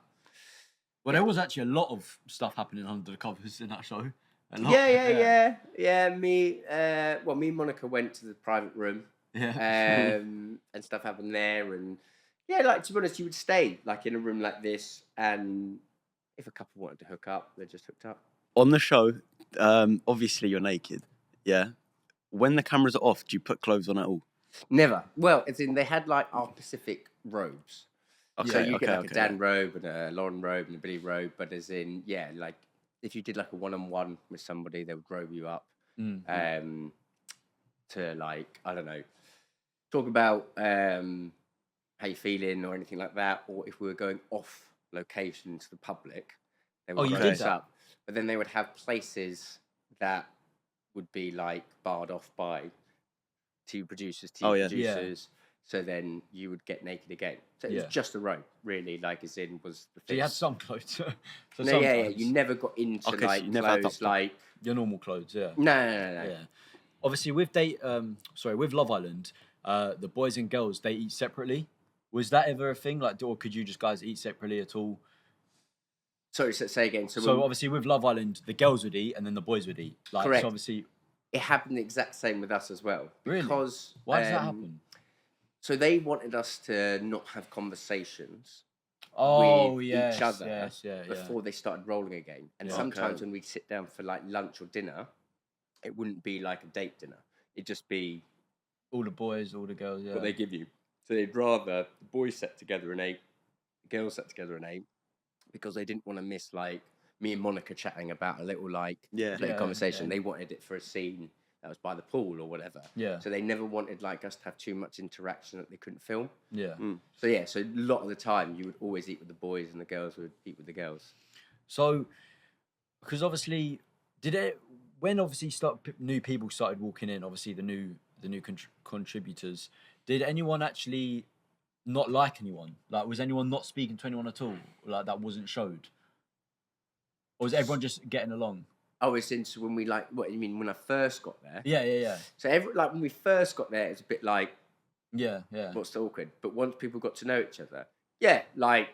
there was actually a lot of stuff happening under the covers in that show. Yeah. Me and Monica went to the private room. Yeah. And stuff happened there, and like to be honest, you would stay like in a room like this, and if a couple wanted to hook up, they just hooked up. On the show, obviously you're naked. Yeah. When the cameras are off, do you put clothes on at all? Never. Well, it's in they had like our specific robes. Okay, so you get like a Dan robe and a Lauren robe and a Billy robe, but as in like if you did like a one-on-one with somebody, they would robe you up to like I don't know, talk about how you feeling or anything like that, or if we were going off location to the public, they would robe us up. But then they would have places that would be like barred off by TV producers. So then you would get naked again. So it was just a robe, really. Like as in was the thing. So you had some clothes. You never got into like clothes like your normal clothes. Yeah. No. Yeah. Obviously, with Love Island, the boys and girls they eat separately. Was that ever a thing? Like, or could you just guys eat separately at all? Sorry, say again. So obviously with Love Island, the girls would eat and then the boys would eat. Like, correct. So obviously, It happened the exact same with us as well. Really? Because Why does that happen? So they wanted us to not have conversations with yes, each other yes, before they started rolling again. And sometimes when we'd sit down for like lunch or dinner, it wouldn't be like a date dinner. It'd just be all the boys, all the girls. Yeah. what they give you. So they'd rather the boys sat together and ate, the girls sat together and ate, because they didn't want to miss like me and Monica chatting about a little like conversation. They wanted it for a scene that was by the pool or whatever. Yeah. So they never wanted like us to have too much interaction that they couldn't film. Yeah. So so a lot of the time you would always eat with the boys and the girls would eat with the girls. So, because obviously, when obviously new people started walking in, obviously the new contributors, did anyone actually not like anyone? Like, was anyone not speaking to anyone at all? Like, that wasn't showed? Or was everyone just getting along? Oh, it's since when we like, what you mean, when I first got there? Yeah. So when we first got there, it's a bit like, yeah. What's so awkward? But once people got to know each other, like,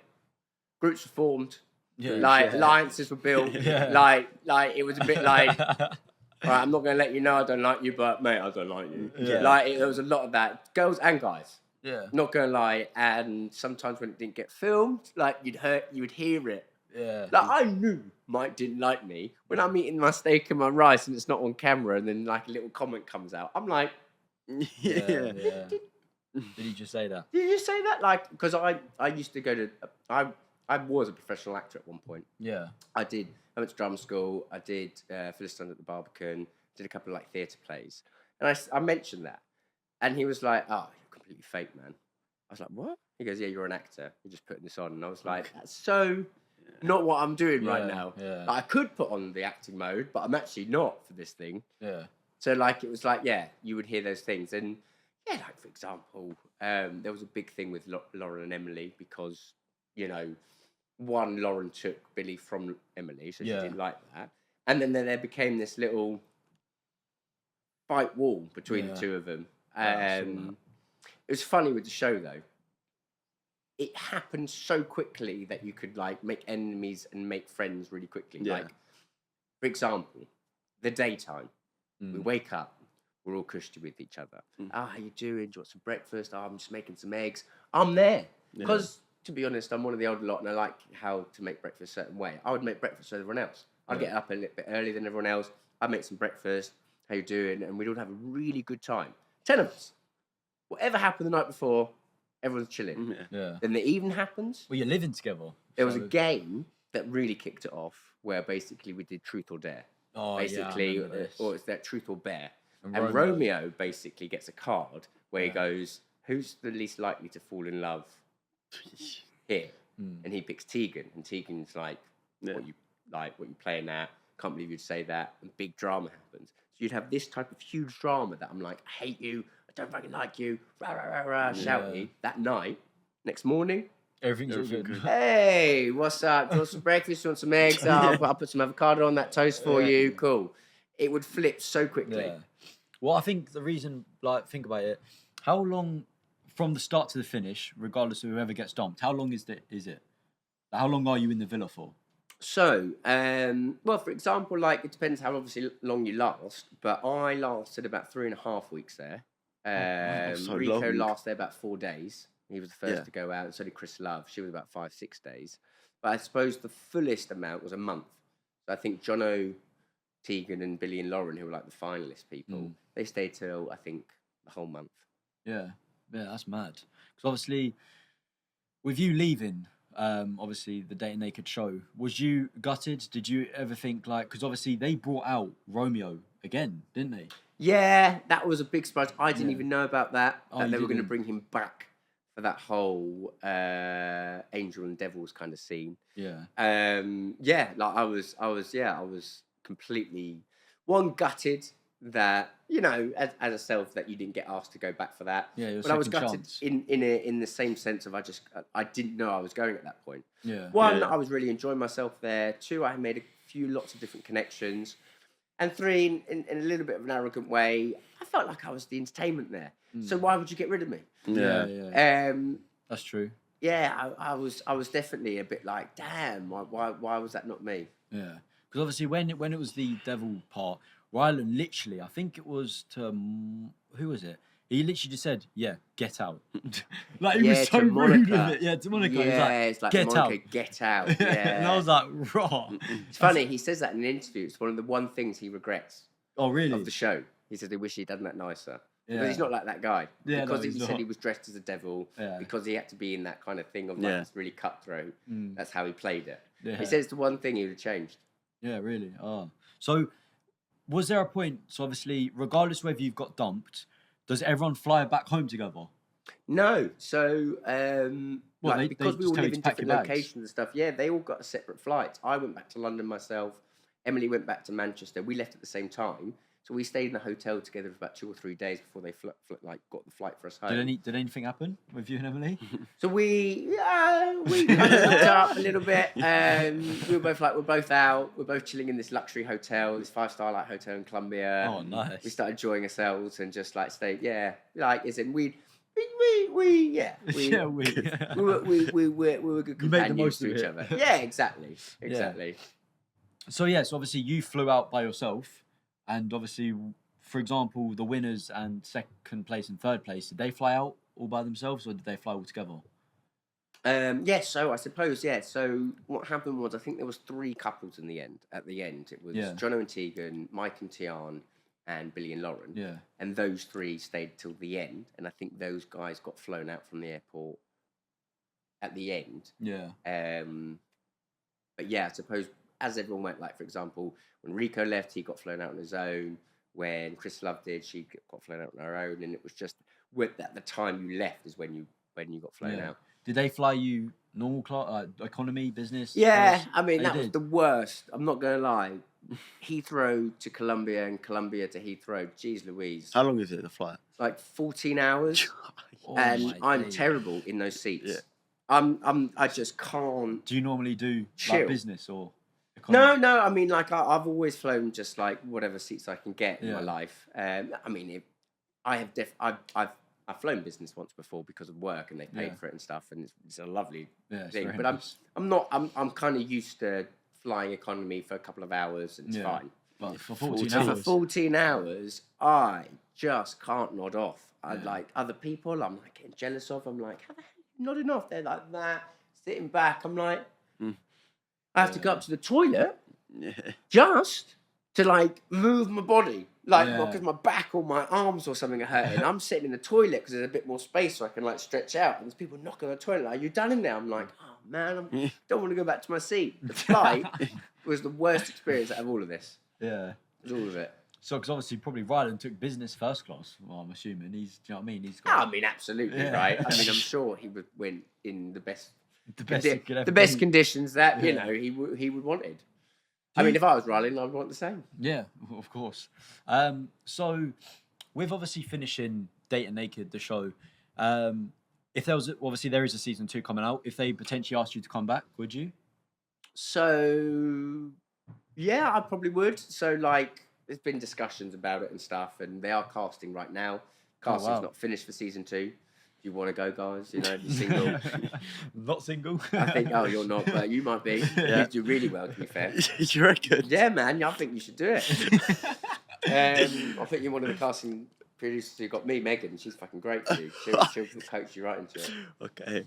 groups were formed, alliances were built, like it was a bit like, all right, I'm not going to let you know I don't like you, but mate, I don't like you. Yeah. Like, there was a lot of that, girls and guys. Yeah. Not going to lie, and sometimes when it didn't get filmed, like, you would hear it. Yeah. Like, I knew Mike didn't like me when I'm eating my steak and my rice and it's not on camera, and then like a little comment comes out. I'm like, yeah. Did he just say that? Did you say that? Like, because I used to go to I was a professional actor at one point. Yeah. I went to drama school. I did Philistine at the Barbican. Did a couple of like theatre plays, and I mentioned that, and he was like, "Oh, you're completely fake, man." I was like, "What?" He goes, "Yeah, you're an actor. You're just putting this on." And I was like, "That's so." Not what I'm doing right now. Yeah. Like, I could put on the acting mode, but I'm actually not for this thing. Yeah. So like it was like, you would hear those things, and like for example, there was a big thing with Lauren and Emily because Lauren took Billy from Emily, so she didn't like that, and then there became this little fight wall between the two of them. It was funny with the show though. It happened so quickly that you could like make enemies and make friends really quickly. Yeah. Like, for example, the daytime. We wake up, we're all cushy with each other. How you doing? Do you want some breakfast? I'm just making some eggs. I'm there. Because, to be honest, I'm one of the older lot and I like how to make breakfast a certain way. I would make breakfast for everyone else. I'd get up a little bit earlier than everyone else. I'd make some breakfast. How you doing? And we'd all have a really good time. 10 of us. Whatever happened the night before, everyone's chilling. Yeah. Then the evening happens. Well, you're living together. There was a game that really kicked it off where basically we did Truth or Dare. Oh, basically, or it's that Truth or Bear. And Romeo basically gets a card where he goes, "Who's the least likely to fall in love here?" And he picks Tegan, and Tegan's like, "What you playing at? Can't believe you'd say that." And big drama happens. So you'd have this type of huge drama that I'm like, "I hate you. I don't fucking like you." Rah rah rah rah, shouty. That night, next morning, everything's all good. Hey, what's up? Do you want some breakfast? Do you want some eggs? I'll put some avocado on that toast for you. Cool. It would flip so quickly. Yeah. Well, I think the reason, think about it, how long from the start to the finish, regardless of whoever gets dumped, how long is it? How long are you in the villa for? So, for example, it depends how obviously long you last, but I lasted about 3.5 weeks there. Rico lasted there about 4 days. He was the first to go out, and so did Chris Love. She was about 5-6 days. But I suppose the fullest amount was a month. So I think Jono, Tegan, and Billy and Lauren, who were like the finalist people, they stayed till, I think, the whole month. Yeah, that's mad. Because obviously, with you leaving, obviously, the Dating Naked show, was you gutted? Did you ever think, because obviously they brought out Romeo again, didn't they? Yeah, that was a big surprise. I didn't even know about that, that they were going to bring him back for that whole angel and devils kind of scene. Yeah. I was completely gutted that as a self that you didn't get asked to go back for that. Yeah, but I was gutted in the same sense of I didn't know I was going at that point. Yeah. One, I was really enjoying myself there. Two, I made lots of different connections. And three, in a little bit of an arrogant way, I felt like I was the entertainment there. So why would you get rid of me? Yeah. That's true. Yeah, I was definitely a bit like, damn, why was that not me? Yeah, because obviously when it was the devil part, Rylan literally, I think it was to who was it? He literally just said, "Yeah, get out." Like he was so rude with it. Yeah, to Monica. Yeah, He's it's like get Monica, out. get out. Yeah. And I was like, raw. It's funny. He says that in an interview. It's one of the one things he regrets. Oh, really? Of the show. He said he wish he'd done that nicer. Yeah. But he's not like that guy. Yeah, because no, he said he was dressed as a devil. Yeah. Because he had to be in that kind of thing of like it's really cutthroat. That's how he played it. Yeah. He says the one thing he would have changed. Yeah, really. Oh, so was there a point? So obviously, regardless whether you've got dumped, does everyone fly back home together? No. So, because we all live in different locations and stuff, they all got separate flights. I went back to London myself. Emily went back to Manchester. We left at the same time. So we stayed in a hotel together for about 2 or 3 days before they got the flight for us home. Did anything happen with you and Emily? So we kind of hooked up a little bit. We were both out. We're both chilling in this luxury hotel, this 5-star hotel in Colombia. Oh, nice. We started enjoying ourselves and just stayed. Yeah, as in we were good companions to each other. Yeah, exactly. Yeah. So obviously you flew out by yourself, and obviously, for example, the winners and second place and third place, did they fly out all by themselves or did they fly all together? So I suppose, So what happened was I think there was 3 couples in the end. At the end, it was Jono and Tegan, Mike and Tian, and Billy and Lauren. Yeah. And those 3 stayed till the end, and I think those guys got flown out from the airport at the end. Yeah. But I suppose as everyone went, for example, when Rico left, he got flown out on his own. When Chris Love did, she got flown out on her own, and it was just at the time you left is when you got flown out. Did they fly you normal class, economy, business? Yeah, class? I mean that was the worst. I'm not gonna lie. Heathrow to Colombia and Colombia to Heathrow. Jeez Louise. How long is it, the flight? 14 hours. And I'm terrible in those seats. Yeah. I just can't. Do you normally do business or? Economy? No. I mean, I've always flown just whatever seats I can get in my life. I mean, I've flown business once before because of work, and they paid for it and stuff, and it's a lovely thing. But I'm kind of used to flying economy for a couple of hours, and it's fine. But for 14 hours. For 14 hours, I just can't nod off. I other people, I'm getting jealous of. I'm like, how the hell are you nodding off? They're like that, sitting back. I'm like, I have to go up to the toilet just to move my body, because my back or my arms or something are hurting. I'm sitting in the toilet because there's a bit more space so I can stretch out. And there's people knocking on the toilet. Are you done in there? I'm like, oh man, I don't want to go back to my seat. The flight was the worst experience out of all of this. Yeah, it was all of it. So, because obviously, probably Rylan took business first class. Well, I'm assuming do you know what I mean? Absolutely right. I mean, I'm sure he would win in the best conditions that he would wanted. I mean, if I was Rylan, I'd want the same. Yeah, of course. So, with obviously finishing Dating Naked, the show, if there was obviously there is a season 2 coming out. If they potentially asked you to come back, would you? So, yeah, I probably would. So, there's been discussions about it and stuff, and they are casting right now. Casting's not finished for season 2. You want to go, guys? If you're single. Not single. I think, you're not, but you might be. You do really well, to be fair. You reckon? Yeah, man. I think you should do it. I think you're one of the casting producers who got me, Megan. She's fucking great too. She'll coach you right into it. Okay.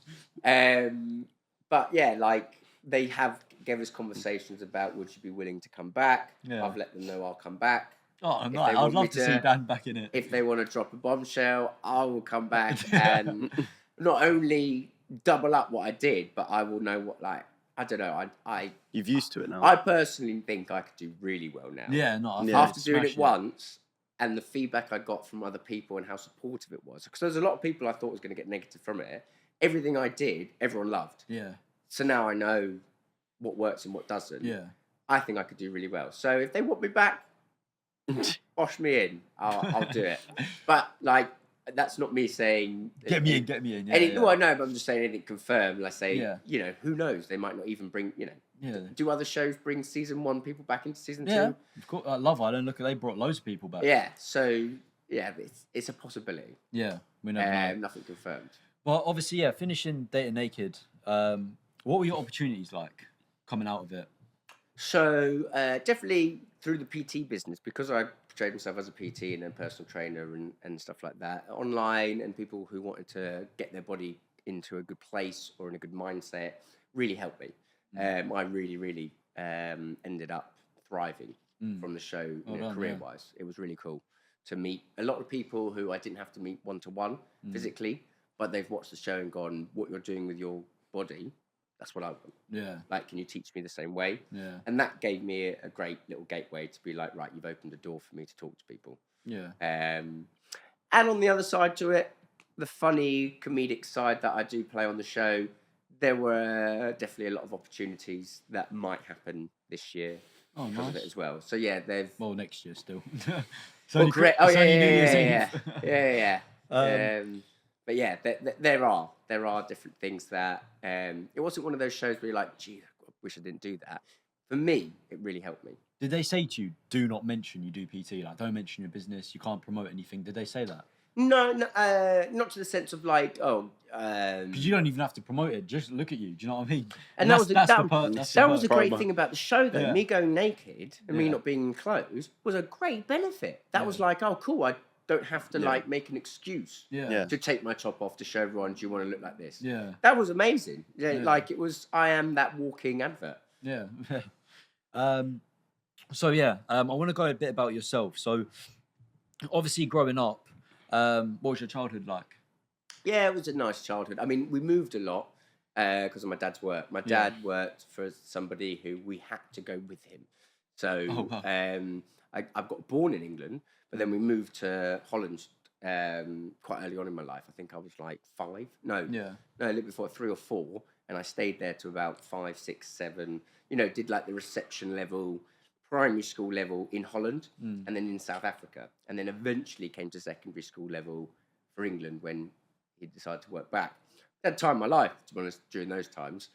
But yeah, they have given us conversations about would you be willing to come back. Yeah. I've let them know I'll come back. Oh, no, I'd love to see Dan back in it. If they want to drop a bombshell, I will come back and not only double up what I did, but I will know what, I don't know. You've used to it now. I personally think I could do really well now. Yeah, no. After doing it once, and the feedback I got from other people and how supportive it was, because there's a lot of people I thought was going to get negative from it. Everything I did, everyone loved. Yeah. So now I know what works and what doesn't. Yeah. I think I could do really well. So if they want me back, wash me in. I'll do it. But that's not me saying get me in. Yeah, Well, no, but I'm just saying anything confirmed. Let's say, who knows? They might not even bring. Do other shows bring season 1 people back into season 2? Yeah, of course. Love Island. Look, they brought loads of people back. Yeah. So it's a possibility. Yeah, we never know. Nothing confirmed. Well, obviously, finishing Dating Naked. What were your opportunities like coming out of it? So definitely through the PT business, because I portrayed myself as a PT and a personal trainer and stuff like that, online, and people who wanted to get their body into a good place or in a good mindset really helped me. I really, really ended up thriving from the show, career-wise. It was really cool to meet a lot of people who I didn't have to meet one-to-one physically, but they've watched the show and gone, what you're doing with your body, that's what I want. Yeah. Like, can you teach me the same way? Yeah. And that gave me a great little gateway to be like, right, you've opened a door for me to talk to people. Yeah. And on the other side to it, the funny comedic side that I do play on the show, there were definitely a lot of opportunities that might happen this year because of it as well. So yeah, well, next year still. Great. Oh yeah. But yeah, there are different things that it wasn't one of those shows where you're like, gee, I wish I didn't do that. For me, it really helped me. Did they say to you, do not mention you do PT? Like, don't mention your business. You can't promote anything. Did they say that? No, not to the sense of like, because you don't even have to promote it. Just look at you. Do you know what I mean? And that was a great thing about the show, though. Yeah. Me going naked and me not being in clothes was a great benefit. That was like, oh, cool. I don't have to like make an excuse to take my top off to show everyone, do you want to look like this? Yeah. That was amazing. Like it was, I am that walking advert. Yeah. So yeah, I want to go a bit about yourself. So obviously growing up, what was your childhood like? Yeah, it was a nice childhood. I mean, we moved a lot because of my dad's work. My dad worked for somebody who we had to go with him. So I got born in England, but then we moved to Holland quite early on in my life. I think I was like 5. No, a little before 3 or 4. And I stayed there to about 5, 6, 7. You know, did like the reception level, primary school level in Holland, and then in South Africa. And then eventually came to secondary school level for England when he decided to work back. That time of my life, to be honest, during those times,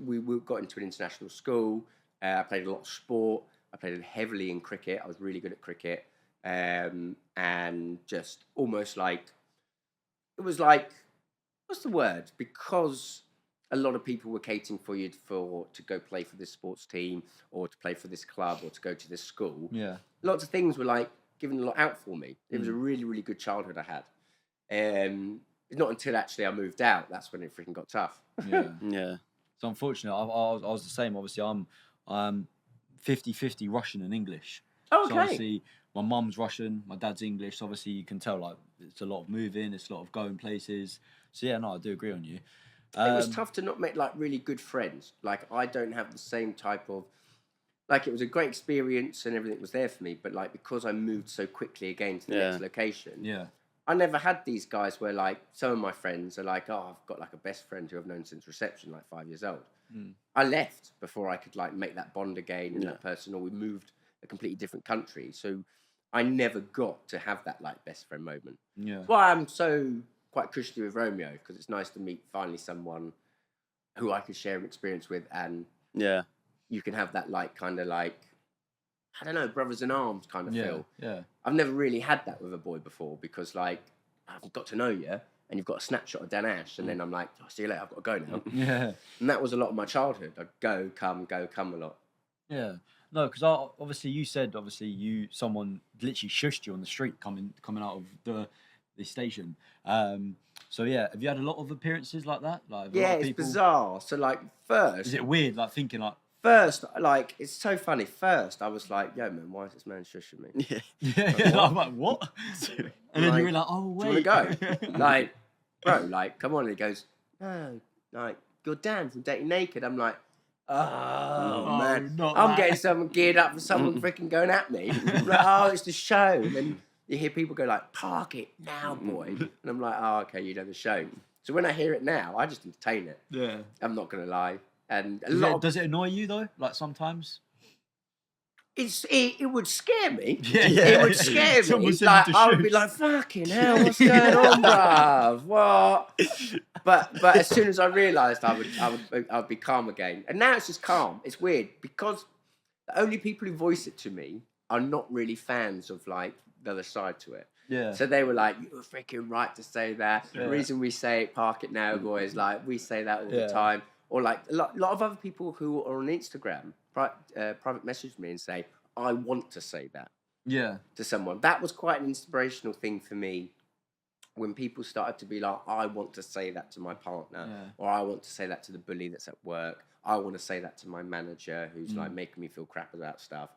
we got into an international school. I played a lot of sport. I played heavily in cricket. I was really good at cricket. And just almost like, it was like, what's the word? Because a lot of people were catering for you to go play for this sports team or to play for this club or to go to this school. Yeah. Lots of things were like giving a lot out for me. It was a really, really good childhood I had. It's not until actually I moved out, that's when it freaking got tough. Yeah. So unfortunately, I was the same. Obviously, I'm 50-50 Russian and English. Oh, okay. So obviously, my mum's Russian, my dad's English. So obviously, you can tell like it's a lot of moving, it's a lot of going places. So yeah, no, I do agree on you. It was tough to not make like really good friends. Like I don't have the same type of, like it was a great experience and everything was there for me. But like because I moved so quickly again to the next location, I never had these guys where like some of my friends are like, oh, I've got like a best friend who I've known since reception, like 5 years old. I left before I could like make that bond again and that person, or we moved a completely different country. So I never got to have that like best friend moment. Yeah. Well, I'm so quite cushy with Romeo because it's nice to meet finally someone who I can share an experience with, and you can have that like kind of like, I don't know, brothers in arms kind of feel. Yeah. I've never really had that with a boy before because like I've got to know you and you've got a snapshot of Dan Ash and then I'm like, oh, see you later, I've got to go now. Yeah. And that was a lot of my childhood. I'd go, come a lot. Yeah. No, because obviously you said someone literally shushed you on the street coming out of the station. So yeah, have you had a lot of appearances like that? Like it's bizarre. So like first, is it weird? Like thinking like first, like it's so funny. First, I was like, yo man, why is this man shushing me? Yeah. I'm like, what? And then you were like, oh wait, do you want to go? Like, bro, like come on. And he goes, no, like you're Dan from Dating Naked. I'm like, oh man, I'm getting someone geared up for someone freaking going at me. I'm like, oh, it's the show. And then you hear people go like, park it now, boy. And I'm like, oh, okay, you know the show. So when I hear it now, I just entertain it. Yeah. I'm not going to lie. And does it annoy you though? Like sometimes? It would scare me. Yeah. It would scare me. Like, I would be like, fucking hell, what's going on, bruv? What? But as soon as I realised, I would be calm again. And now it's just calm. It's weird because the only people who voice it to me are not really fans of like the other side to it. Yeah. So they were like, you were freaking right to say that. The reason we say it, park it now, boys, like we say that all the time. Or like a lot of other people who are on Instagram private message me and say, I want to say that Yeah. to someone. That was quite an inspirational thing for me when people started to be like, I want to say that to my partner, or I want to say that to the bully that's at work. I want to say that to my manager who's like making me feel crap about stuff.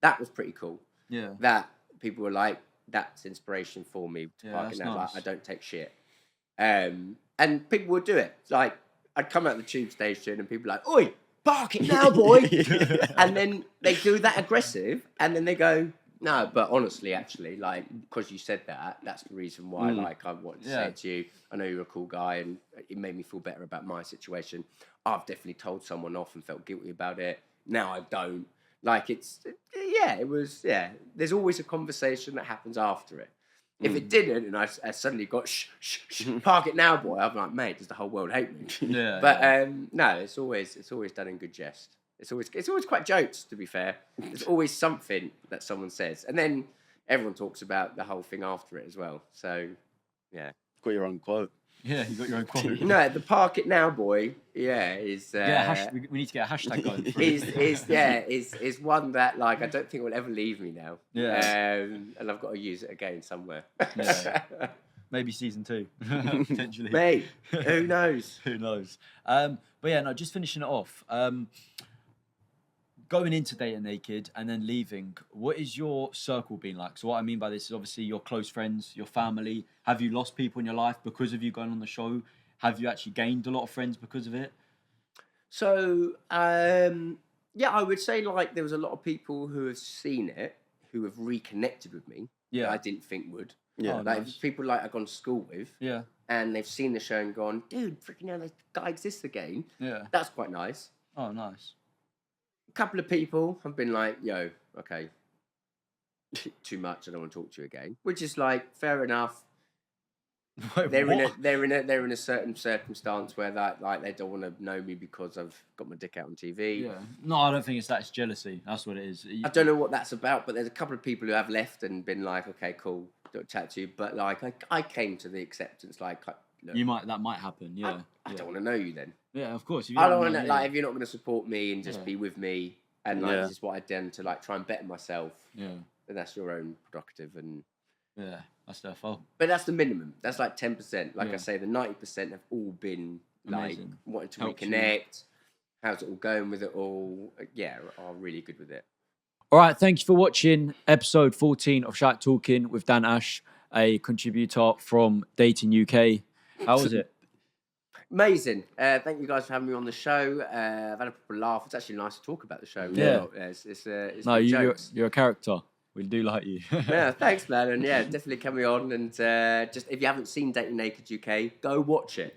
That was pretty cool. Yeah. That people were like, that's inspiration for me to park it now. Nice. Like, I don't take shit. And people would do it. Like, I'd come out the tube station and people were like, oi, park it now, boy. And then they do that aggressive, and then they go, no, but honestly, actually, like, because you said that, that's the reason why, like, I wanted to say it to you. I know you're a cool guy, and it made me feel better about my situation. I've definitely told someone off and felt guilty about it. Now I don't. Like, there's always a conversation that happens after it. If it didn't, and I suddenly got, park it now, boy, I'm like, mate, does the whole world hate me? Yeah. But no, it's always done in good jest. It's always quite jokes, to be fair. There's always something that someone says, and then everyone talks about the whole thing after it as well. So, yeah. Got your own quote. Yeah, you got your own quote. No, the park it now, boy. Yeah, is we need to get a hashtag going. is one that, like, I don't think will ever leave me now. Yeah. And I've got to use it again somewhere. Yeah. Maybe season 2, potentially. Mate, who knows? Who knows? But yeah, no, just finishing it off. Going into Dating Naked and then leaving, what is your circle been like? So what I mean by this is obviously your close friends, your family. Have you lost people in your life because of you going on the show? Have you actually gained a lot of friends because of it? So, I would say, like, there was a lot of people who have seen it, who have reconnected with me. Yeah. That I didn't think would. Yeah. Like, Nice. people like I've gone to school with. Yeah. And they've seen the show and gone, dude, freaking hell, this guy exists again. Yeah. That's quite nice. Oh, nice. A couple of people have been like, yo, okay, too much, I don't want to talk to you again. Which is like, fair enough. Wait, They're what? in a certain circumstance where that, like, they don't want to know me because I've got my dick out on TV. Yeah. No, I don't think it's that. It's jealousy. That's what it is. I don't know what that's about, but there's a couple of people who have left and been like, okay, cool, don't chat to you. But like, I came to the acceptance, like, look, That might happen. Yeah. I don't want to know you then. Yeah, of course. I don't want to, like, if you're not going to support me and just Yeah. be with me and like, this is what I've done to like try and better myself, Yeah. then that's your own prerogative. And Yeah. That's their fault. but that's the minimum. That's like 10%. Like Yeah. I say, the 90% have all been like Amazing. wanting to Helps you. reconnect. How's it all going with it all? Yeah, are really good with it. All right, thank you for watching episode 14 of Shark Talking with Dan Ash, a contributor from Dating UK. How was it? Amazing. Thank you guys for having me on the show. I've had a proper laugh. It's actually nice to talk about the show. Yeah. It's No, good you're jokes. a character. We do like you. Yeah, thanks, man. And yeah, definitely coming on. And just if you haven't seen Dating Naked UK, go watch it.